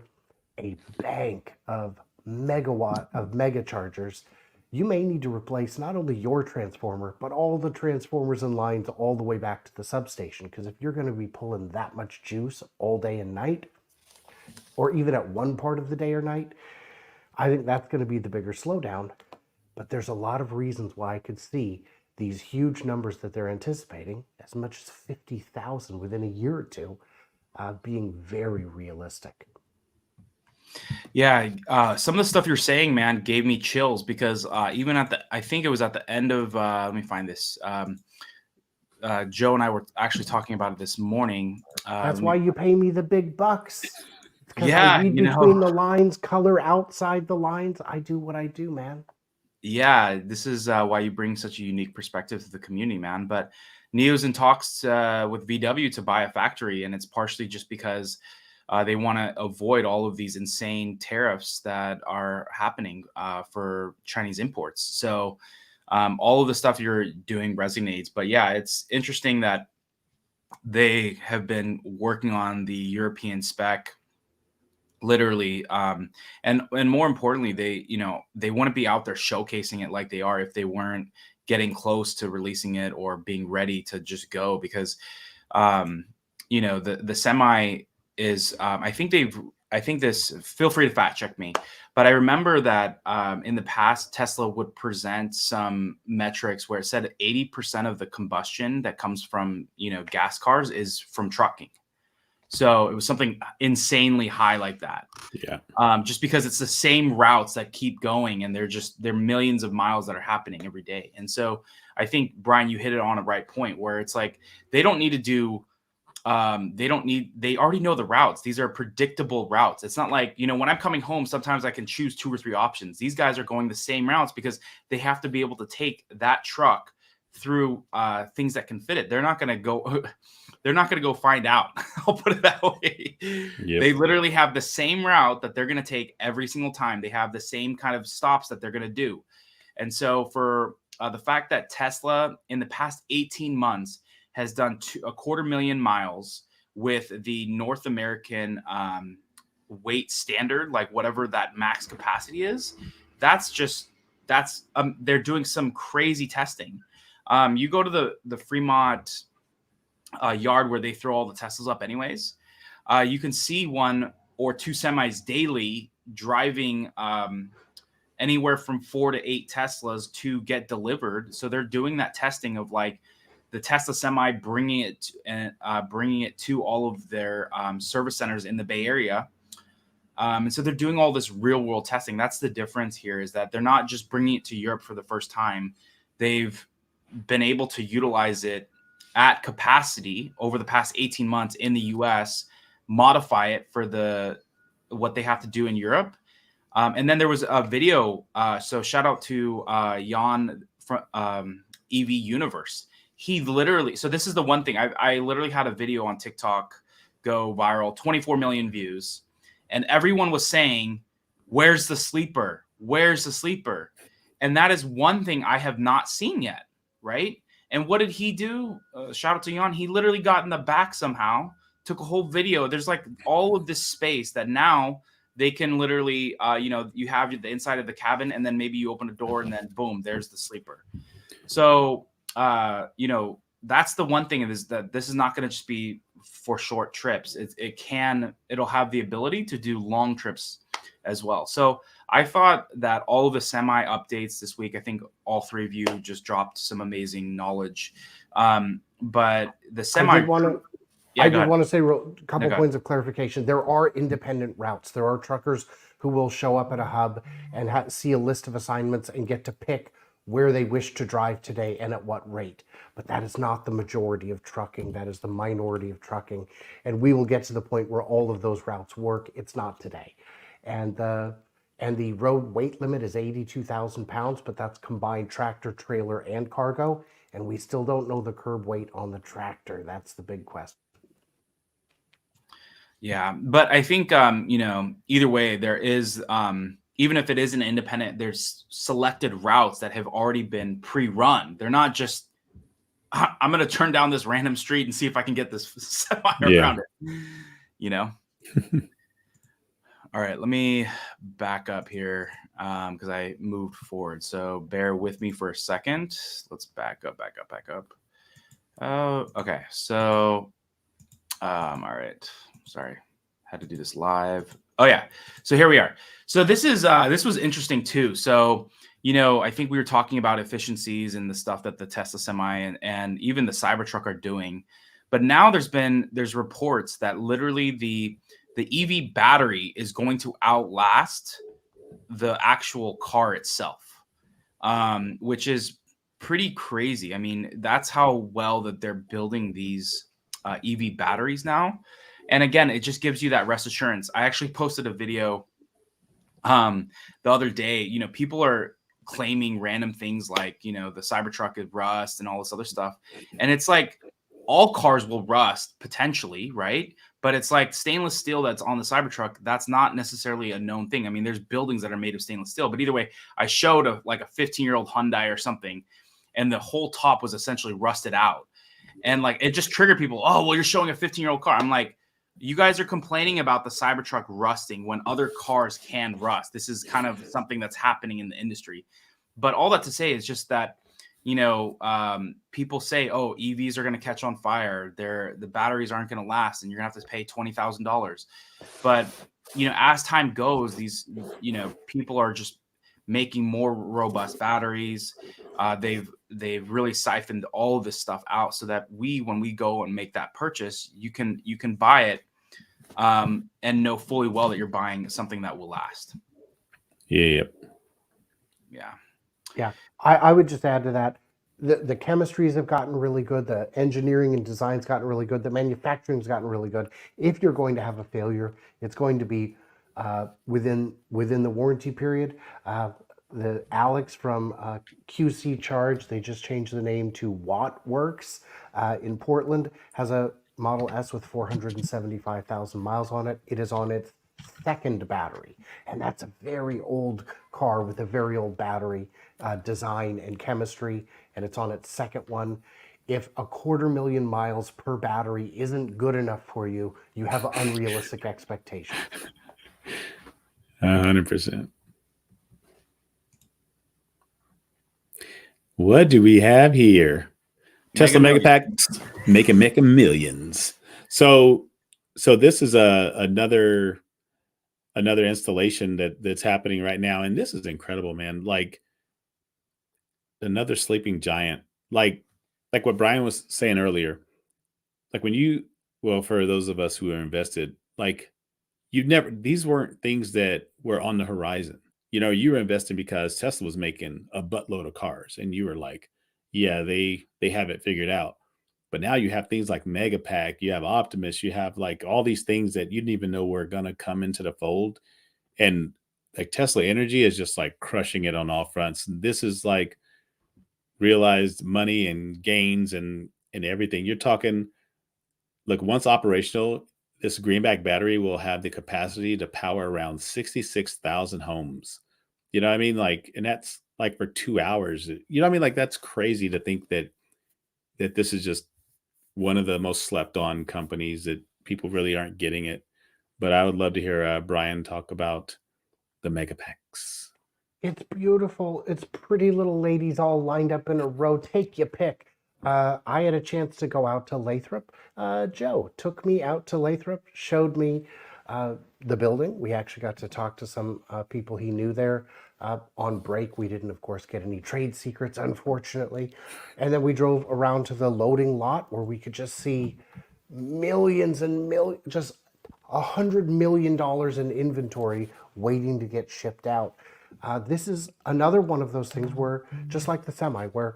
S3: a bank of megawatt of mega chargers, you may need to replace not only your transformer, but all the transformers and lines all the way back to the substation. Because if you're going to be pulling that much juice all day and night, or even at one part of the day or night, I think that's going to be the bigger slowdown. But there's a lot of reasons why I could see these huge numbers that they're anticipating, as much as 50,000 within a year or two, being very realistic.
S1: Yeah, some of the stuff you're saying, man, gave me chills because even I think it was at the end of, let me find this. Joe and I were actually talking about it this morning.
S3: That's why you pay me the big bucks. Because
S1: Yeah,
S3: I read between the lines, color outside the lines. I do what I do, man.
S1: Yeah, this is why you bring such a unique perspective to the community, man. But Neo's in talks with VW to buy a factory, and it's partially just because they want to avoid all of these insane tariffs that are happening for Chinese imports. So all of the stuff you're doing resonates. But yeah, it's interesting that they have been working on the European spec literally and more importantly, they want to be out there showcasing it like they are if they weren't getting close to releasing it or being ready to just go, because the semi is I think this, feel free to fact check me, but I remember that in the past Tesla would present some metrics where it said 80% of the combustion that comes from gas cars is from trucking. So it was something insanely high like that.
S2: Yeah.
S1: Just because it's the same routes that keep going, and they're millions of miles that are happening every day. And so I think, Brian, you hit it on a right point where it's like they don't need to do they already know the routes. These are predictable routes. It's not like, when I'm coming home, sometimes I can choose 2 or 3 options. These guys are going the same routes because they have to be able to take that truck through things that can fit it. They're not going to go find out. I'll put it that way.
S2: Yep.
S1: They literally have the same route that they're going to take every single time. They have the same kind of stops that they're going to do. And so for the fact that Tesla in the past 18 months has done 250,000 miles with the North American weight standard, like whatever that max capacity is, they're doing some crazy testing. You go to the Fremont yard where they throw all the Teslas up anyways, you can see 1 or 2 semis daily driving anywhere from 4 to 8 Teslas to get delivered. So they're doing that testing of like the Tesla semi, bringing it to all of their service centers in the Bay Area. And so they're doing all this real world testing. That's the difference here, is that they're not just bringing it to Europe for the first time. They've been able to utilize it at capacity over the past 18 months in the US, modify it for what they have to do in Europe. And then there was a video. So shout out to Jan from EV Universe. He literally, so this is the one thing, I literally had a video on TikTok go viral, 24 million views. And everyone was saying, where's the sleeper? Where's the sleeper? And that is one thing I have not seen yet, right? And what did he do? Shout out to Jan. He literally got in the back somehow, took a whole video. There's like all of this space that now they can literally, you have the inside of the cabin, and then maybe you open a door and then boom, there's the sleeper. So, that's the one thing, is that this is not going to just be for short trips. It'll have the ability to do long trips as well. So I thought that all of the semi updates this week, I think all 3 of you just dropped some amazing knowledge. But the semi,
S3: I did want to say a couple points of clarification. There are independent routes. There are truckers who will show up at a hub and see a list of assignments and get to pick where they wish to drive today and at what rate. But that is not the majority of trucking. That is the minority of trucking. And we will get to the point where all of those routes work. It's not today. And the road weight limit is 82,000 pounds, but that's combined tractor, trailer, and cargo. And we still don't know the curb weight on the tractor. That's the big question.
S1: Yeah, but I think, either way, there is, even if it is an independent, there's selected routes that have already been pre-run. They're not just, I'm going to turn down this random street and see if I can get this semi around it, All right, let me back up here because I moved forward. So bear with me for a second. Let's back up. Okay, so, all right. Sorry, had to do this live. Oh yeah. So here we are. So this was interesting too. So, I think we were talking about efficiencies and the stuff that the Tesla Semi and even the Cybertruck are doing. But now there's reports that literally the EV battery is going to outlast the actual car itself, which is pretty crazy. I mean, that's how well that they're building these EV batteries now. And again, it just gives you that rest assurance. I actually posted a video the other day. People are claiming random things like, the Cybertruck is rust and all this other stuff. And it's like all cars will rust potentially, right? But it's like stainless steel that's on the Cybertruck. That's not necessarily a known thing. I mean, there's buildings that are made of stainless steel, but either way, I showed a 15-year-old Hyundai or something, and the whole top was essentially rusted out. And like, it just triggered people. Oh, well, you're showing a 15-year-old car. I'm like, you guys are complaining about the Cybertruck rusting when other cars can rust. This is kind of something that's happening in the industry. But all that to say is just that, people say, oh, EVs are going to catch on fire. The batteries aren't going to last and you're going to have to pay $20,000. But, as time goes, these, people are just making more robust batteries. They've really siphoned all of this stuff out so that when we go and make that purchase, you can buy it and know fully well that you're buying something that will last.
S2: Yeah.
S3: I would just add to that, the chemistries have gotten really good, the engineering and design's gotten really good, the manufacturing's gotten really good. If you're going to have a failure, it's going to be within the warranty period. The Alex from QC Charge, they just changed the name to Wattworks in Portland, has a Model S with 475,000 miles on it. It is on its second battery, and that's a very old car with a very old battery design and chemistry, and it's on its second one. If 250,000 miles per battery isn't good enough for you, you have unrealistic expectations.
S2: 100%. What do we have here? Tesla Megapack making millions. So this is another installation that's happening right now, and this is incredible, man. Like another sleeping giant. Like what Brian was saying earlier. Like for those of us who are invested, like these weren't things that were on the horizon. You were investing because Tesla was making a buttload of cars, and you were like, yeah, they have it figured out. But now you have things like Megapack, you have Optimus, you have like all these things that you didn't even know were going to come into the fold. And like Tesla Energy is just like crushing it on all fronts. This is like realized money and gains and everything. You're talking, look, once operational, this greenback battery will have the capacity to power around 66,000 homes. You know what I mean? Like, and that's like for 2 hours. You know what I mean? Like, that's crazy to think that this is just one of the most slept on companies, that people really aren't getting it. But I would love to hear Brian talk about the Megapacks.
S3: It's beautiful. It's pretty little ladies all lined up in a row. Take your pick. I had a chance to go out to Lathrop. Joe took me out to Lathrop, showed me the building. We actually got to talk to some people he knew there. On break, we didn't, of course, get any trade secrets, unfortunately. And then we drove around to the loading lot where we could just see millions and millions, just $100 million in inventory waiting to get shipped out. This is another one of those things where, just like the Semi, where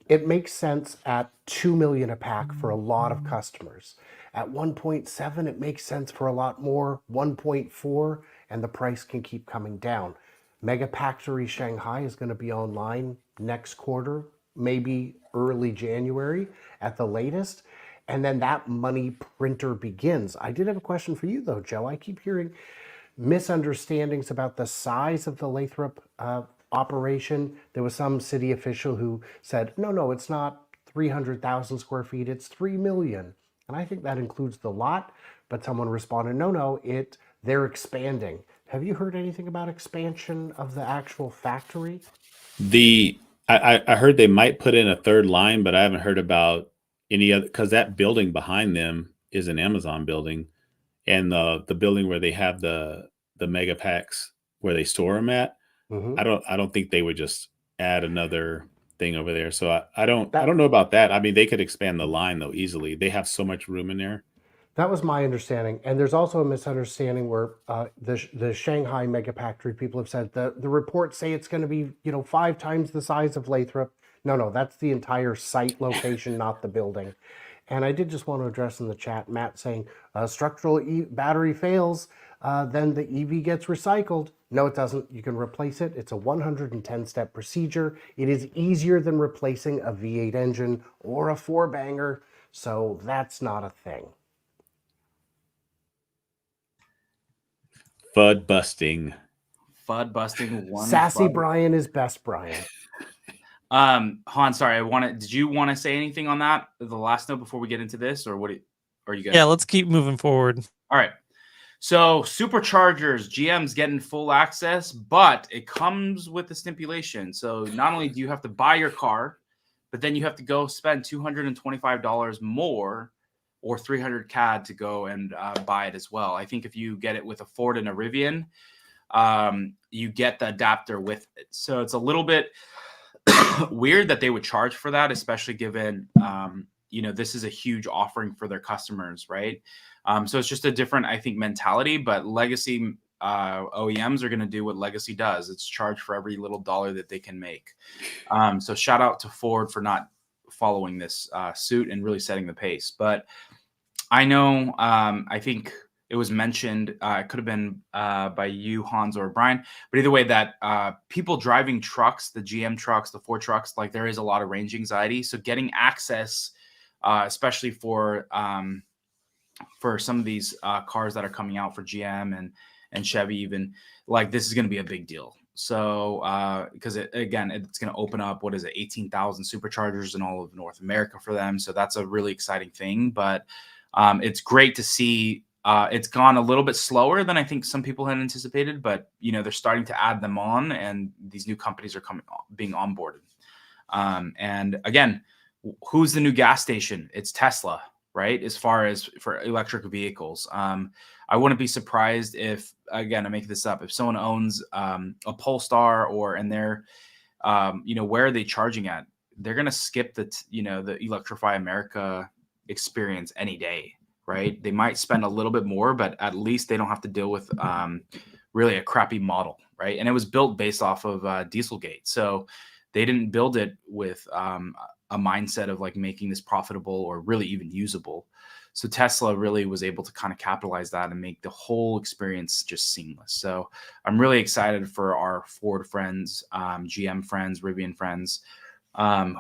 S3: it makes sense at $2 million a pack for a lot of customers. At 1.7, it makes sense for a lot more. 1.4, and the price can keep coming down. Megafactory Shanghai is going to be online next quarter, maybe early January at the latest. And then that money printer begins. I did have a question for you, though, Joe. I keep hearing misunderstandings about the size of the Lathrop operation. There was some city official who said, no, it's not 300,000 square feet, it's 3 million. And I think that includes the lot, but someone responded, no, they're expanding. Have you heard anything about expansion of the actual factory?
S2: I heard they might put in a third line, but I haven't heard about any other, because that building behind them is an Amazon building. and the building where they have the Megapacks where they store them at.
S3: Hmm.
S2: I don't think they would just add another thing over there. So I
S3: That
S2: don't know about that. I mean, they could expand the line though easily. They have so much room in there.
S3: That was my understanding, and there's also a misunderstanding where the Shanghai Megafactory people have said the reports say it's going to be 5 times the size of Lathrop. No, that's the entire site location, not the building. And I did just want to address in the chat Matt saying structural battery fails, then the EV gets recycled. No, it doesn't. You can replace it. It's a 110-step procedure. It is easier than replacing a V8 engine or a four-banger, so that's not a thing.
S2: FUD busting.
S1: FUD busting one.
S3: Sassy
S1: FUD.
S3: Brian is best Brian.
S1: Han, sorry, did you want to say anything on that? The last note before we get into this, or are you good?
S4: Yeah, let's keep moving forward.
S1: All right. So superchargers, GM's getting full access, but it comes with a stipulation. So not only do you have to buy your car, but then you have to go spend $225 more or 300 CAD to go and buy it as well. I think if you get it with a Ford and a Rivian, you get the adapter with it. So it's a little bit weird that they would charge for that, especially given, this is a huge offering for their customers, right? So it's just a different, I think, mentality, but legacy OEMs are going to do what legacy does. It's charged for every little dollar that they can make. So shout out to Ford for not following this suit and really setting the pace. But I know, I think it was mentioned, it could have been by you, Hans, or Brian, but either way, that people driving trucks, the GM trucks, the Ford trucks, like there is a lot of range anxiety. So getting access, especially for some of these cars that are coming out for GM and Chevy, even, like this is going to be a big deal. So because it's going to open up, 18,000 superchargers in all of North America for them. So that's a really exciting thing. But it's great to see. It's gone a little bit slower than I think some people had anticipated, but they're starting to add them on, and these new companies are being onboarded. And again, who's the new gas station? It's Tesla, right? As far as for electric vehicles, I wouldn't be surprised if, again, I make this up, if someone owns a Polestar and they're, where are they charging at? They're gonna skip the Electrify America experience any day. Right? They might spend a little bit more, but at least they don't have to deal with really a crappy model, right? And it was built based off of Dieselgate. So they didn't build it with a mindset of like making this profitable or really even usable. So Tesla really was able to kind of capitalize that and make the whole experience just seamless. So I'm really excited for our Ford friends, GM friends, Rivian friends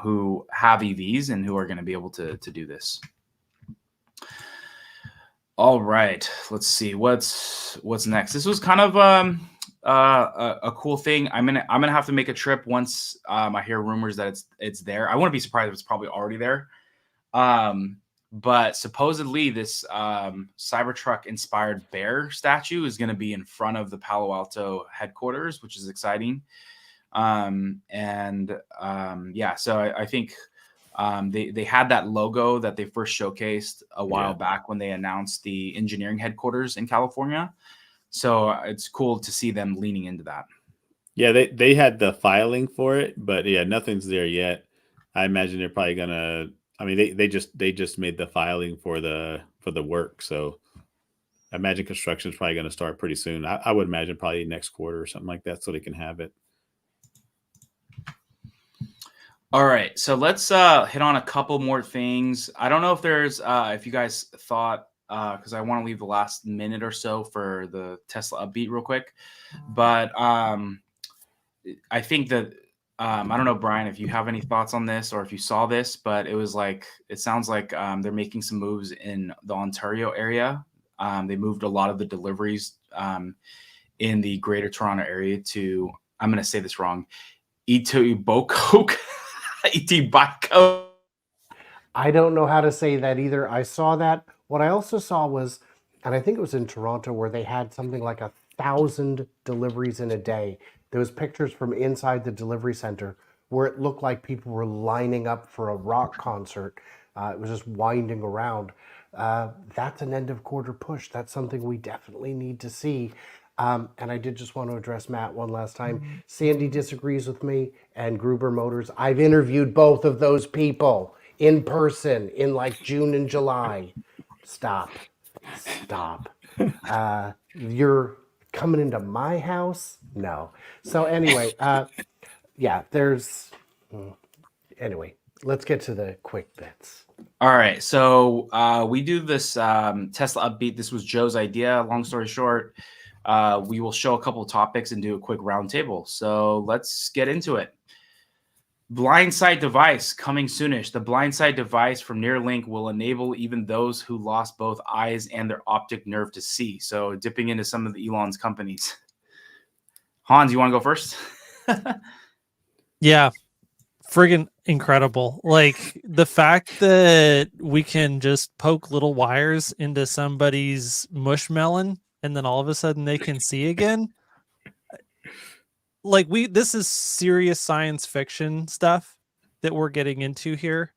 S1: who have EVs and who are going to be able to do this. All right, let's see what's next. This was kind of a cool thing. I'm gonna have to make a trip once I hear rumors that it's there. I wouldn't be surprised if it's probably already there. But supposedly this Cybertruck inspired bear statue is going to be in front of the Palo Alto headquarters, which is exciting. So I think. They had that logo that they first showcased a while back when they announced the engineering headquarters in California. So it's cool to see them leaning into that.
S2: Yeah, they had the filing for it, but yeah, nothing's there yet. I imagine they're probably gonna. I mean, they just made the filing for the work, so I imagine construction is probably going to start pretty soon. I would imagine probably next quarter or something like that, so they can have it.
S1: All right, so let's hit on a couple more things. I don't know if there's if you guys thought, because I want to leave the last minute or so for the Tesla upbeat real quick, but I think that I don't know, Brian, if you have any thoughts on this or if you saw this, but it sounds like they're making some moves in the Ontario area. They moved a lot of the deliveries in the Greater Toronto area to, I'm going to say this wrong, Etobicoke. Etobicoke.
S3: I don't know how to say that either. I saw that. What I also saw was, and I think it was in Toronto, where they had something like 1,000 deliveries in a day. There was pictures from inside the delivery center where it looked like people were lining up for a rock concert. It was just winding around. that's an end of quarter push. That's something we definitely need to see. And I did just want to address Matt one last time. Sandy disagrees with me, and Gruber Motors. I've interviewed both of those people in person in like June and July. Stop. You're coming into my house? No. So anyway, yeah, there's. Anyway, let's get to the quick bits.
S1: All right, so we do this Tesla upbeat. This was Joe's idea. Long story short, we will show a couple of topics and do a quick roundtable. So let's get into it. Blindside device coming soonish. The blindside device from Neuralink will enable even those who lost both eyes and their optic nerve to see. So dipping into some of the Elon's companies. Hans, you want to go first?
S4: Yeah, friggin' incredible. Like the fact that we can just poke little wires into somebody's mushmelon and then all of a sudden they can see again. Like this is serious science fiction stuff that we're getting into here.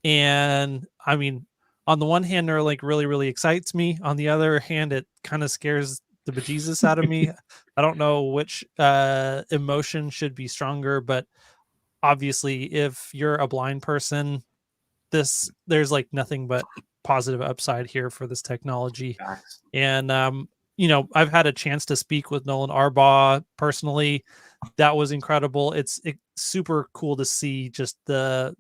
S4: And I mean, on the one hand, Neuralink really, really excites me. On the other hand, it kind of scares the bejesus out of me. I don't know which emotion should be stronger, but obviously if you're a blind person, there's like nothing but positive upside here for this technology. And I've had a chance to speak with Nolan Arbaugh personally. That was incredible. It's super cool to see just the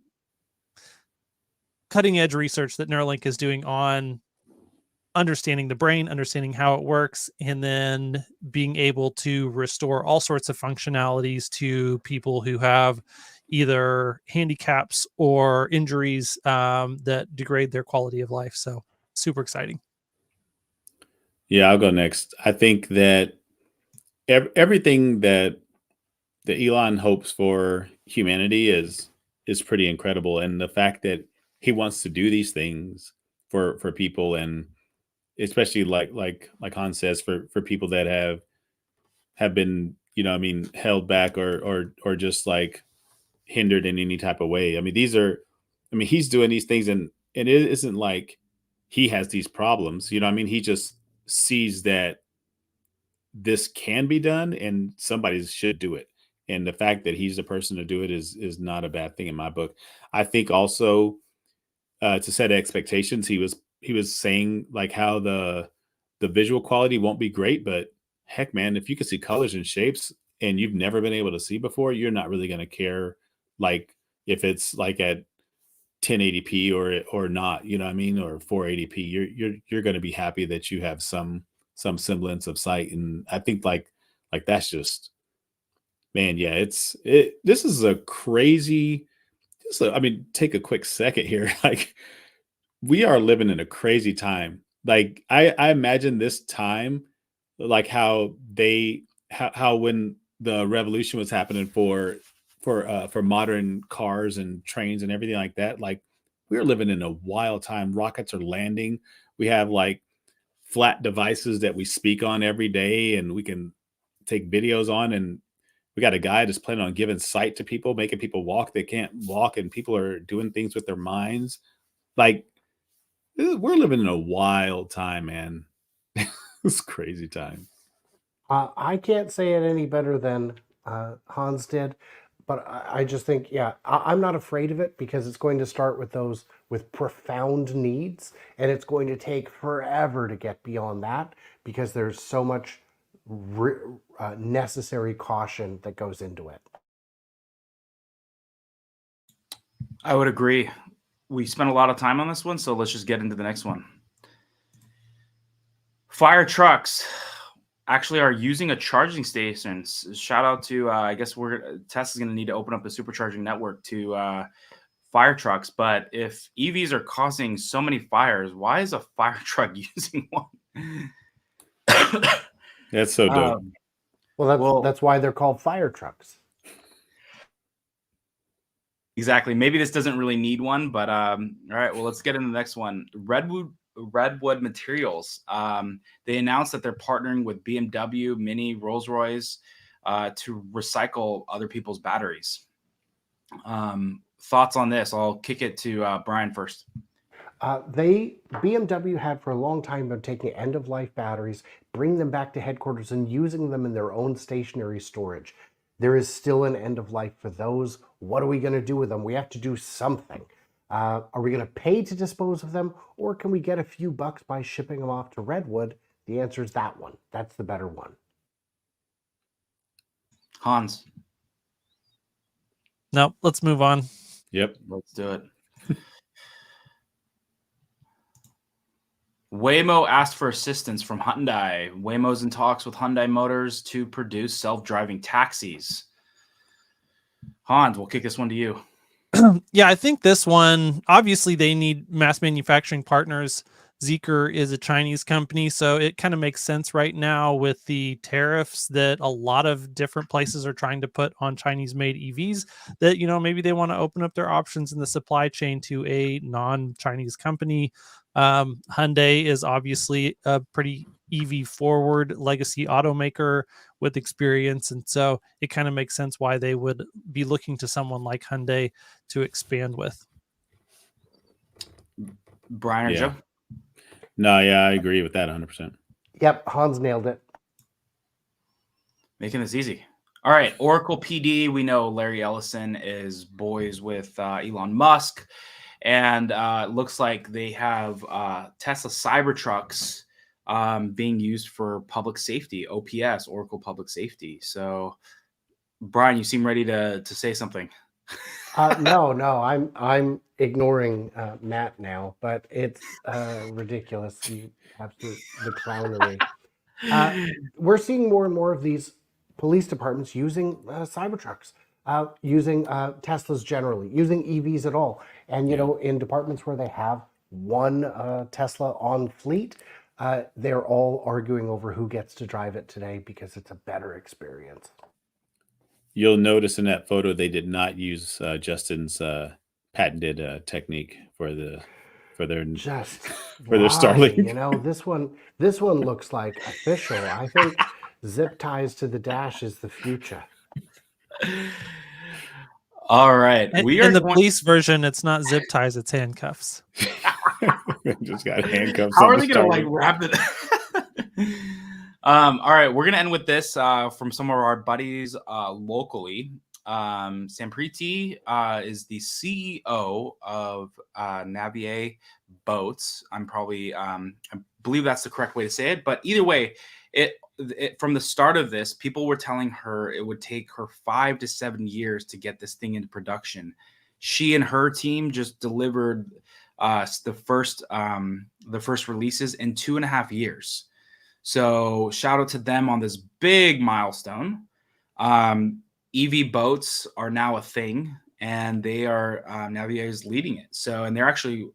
S4: cutting edge research that Neuralink is doing on understanding the brain, understanding how it works, and then being able to restore all sorts of functionalities to people who have either handicaps or injuries that degrade their quality of life. So super exciting.
S2: Yeah, I'll go next. I think that everything that Elon hopes for humanity is pretty incredible, and the fact that he wants to do these things for people, and especially like Hans says, for people that have been held back or just like hindered in any type of way. I mean, he's doing these things, and it isn't like he has these problems. He just sees that this can be done and somebody should do it. And the fact that he's the person to do it is not a bad thing in my book. I think also to set expectations, he was saying like how the visual quality won't be great, but heck, man, if you can see colors and shapes and you've never been able to see before, you're not really going to care like if it's like at 1080p or not, or 480p. You're going to be happy that you have some semblance of sight. And I think like that's just, man, yeah, this is a crazy. Take a quick second here. Like, we are living in a crazy time. Like, I imagine this time, like how when the revolution was happening for modern cars and trains and everything like that. Like, we're living in a wild time. Rockets are landing. We have like flat devices that we speak on every day, and we can take videos on, and we got a guy that's planning on giving sight to people, making people walk. They can't walk, and people are doing things with their minds. Like, we're living in a wild time, man. It's crazy time.
S3: I can't say it any better than Hans did, but I just think, yeah, I'm not afraid of it because it's going to start with those with profound needs, and it's going to take forever to get beyond that because there's so much necessary caution that goes into it.
S1: I would agree. We spent a lot of time on this one, so let's just get into the next one. Fire trucks actually are using a charging station. Shout out to, I guess Tesla's going to need to open up a supercharging network to fire trucks. But if EVs are causing so many fires, why is a fire truck using one?
S2: That's so dope.
S3: That's why they're called fire trucks.
S1: Exactly. Maybe this doesn't really need one, but all right. Well, let's get into the next one. Redwood Materials. They announced that they're partnering with BMW, Mini, Rolls-Royce to recycle other people's batteries. Thoughts on this? I'll kick it to Brian first.
S3: BMW had for a long time been taking end-of-life batteries, bringing them back to headquarters and using them in their own stationary storage. There is still an end of life for those. What are we going to do with them? We have to do something. Are we going to pay to dispose of them, or can we get a few bucks by shipping them off to Redwood? The answer is that one. That's the better one.
S1: Hans,
S4: No, let's move on.
S2: Yep.
S1: let's do it. Waymo asked for assistance from Hyundai. Waymo's in talks with Hyundai Motors to produce self-driving taxis. Hans, we'll kick this one to you.
S4: Yeah, I think this one, obviously they need mass manufacturing partners. Zeekr is a Chinese company, so it kind of makes sense right now with the tariffs that a lot of different places are trying to put on Chinese-made EVs, that, you know, maybe they want to open up their options in the supply chain to a non-Chinese company. Hyundai is obviously a pretty EV forward legacy automaker with experience, and so it kind of makes sense why they would be looking to someone like Hyundai to expand with.
S1: Brian or
S2: Yeah.
S1: Joe?
S2: No, yeah, I agree with that 100%.
S3: Yep, Hans nailed it.
S1: Making this easy. All right, Oracle PD. We know Larry Ellison is boys with Elon Musk, and it looks like they have Tesla Cybertrucks being used for public safety, OPS, Oracle Public Safety. So, Brian, you seem ready to say something.
S3: No, I'm ignoring Matt now, but it's ridiculous. The clownery. We're seeing more and more of these police departments using Cybertrucks, using Teslas generally, using EVs at all. And, you know, in departments where they have one Tesla on fleet, they're all arguing over who gets to drive it today because it's a better experience.
S2: You'll notice in that photo they did not use Justin's patented technique for their
S3: Just
S2: for their Starlink.
S3: You know, this one looks like official. I think zip ties to the dash is the future.
S1: All right, we are
S4: In the
S1: going-
S4: police version, it's not zip ties, it's handcuffs.
S2: Just got handcuffs.
S1: How
S2: on
S1: are
S2: the
S1: they going to like
S2: Starlink.
S1: wrap it? All right, we're going to end with this from some of our buddies locally. Sampriti is the CEO of Navier Boats. I believe that's the correct way to say it. But either way, it from the start of this, people were telling her it would take her 5 to 7 years to get this thing into production. She and her team just delivered the first releases in 2.5 years. So shout out to them on this big milestone. EV boats are now a thing, and they are Navier is leading it. So, and they're actually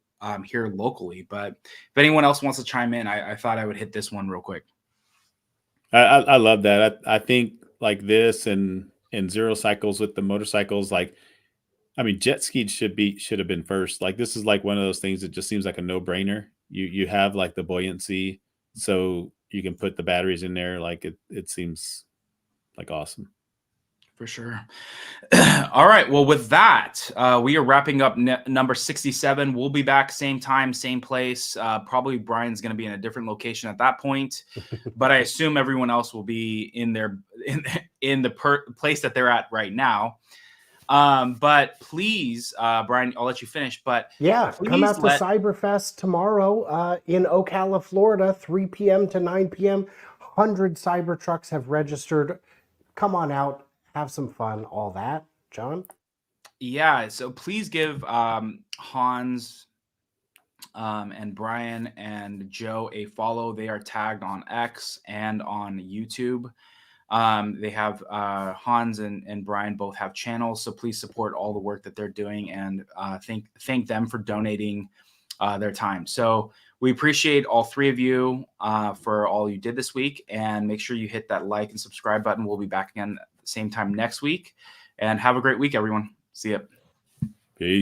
S1: here locally. But if anyone else wants to chime in, I thought I would hit this one real quick.
S2: I love that. I think like this and zero cycles with the motorcycles, like, I mean, jet skis should have been first. Like, this is like one of those things that just seems like a no-brainer. You have like the buoyancy, so you can put the batteries in there. Like it seems like awesome.
S1: For sure. All right. Well, with that, we are wrapping up number 67. We'll be back same time, same place. Probably Brian's going to be in a different location at that point, but I assume everyone else will be in the place that they're at right now. But please, Brian, I'll let you finish. But
S3: yeah, come out to Cyberfest tomorrow in Ocala, Florida, 3 p.m. to 9 p.m. 100 Cybertrucks have registered. Come on out. Have some fun, all that. John?
S1: Yeah, so please give Hans and Brian and Joe a follow. They are tagged on X and on YouTube. They have Hans and Brian both have channels, so please support all the work that they're doing and thank them for donating their time. So we appreciate all three of you for all you did this week, and make sure you hit that like and subscribe button. We'll be back again same time next week, and have a great week, everyone. See ya.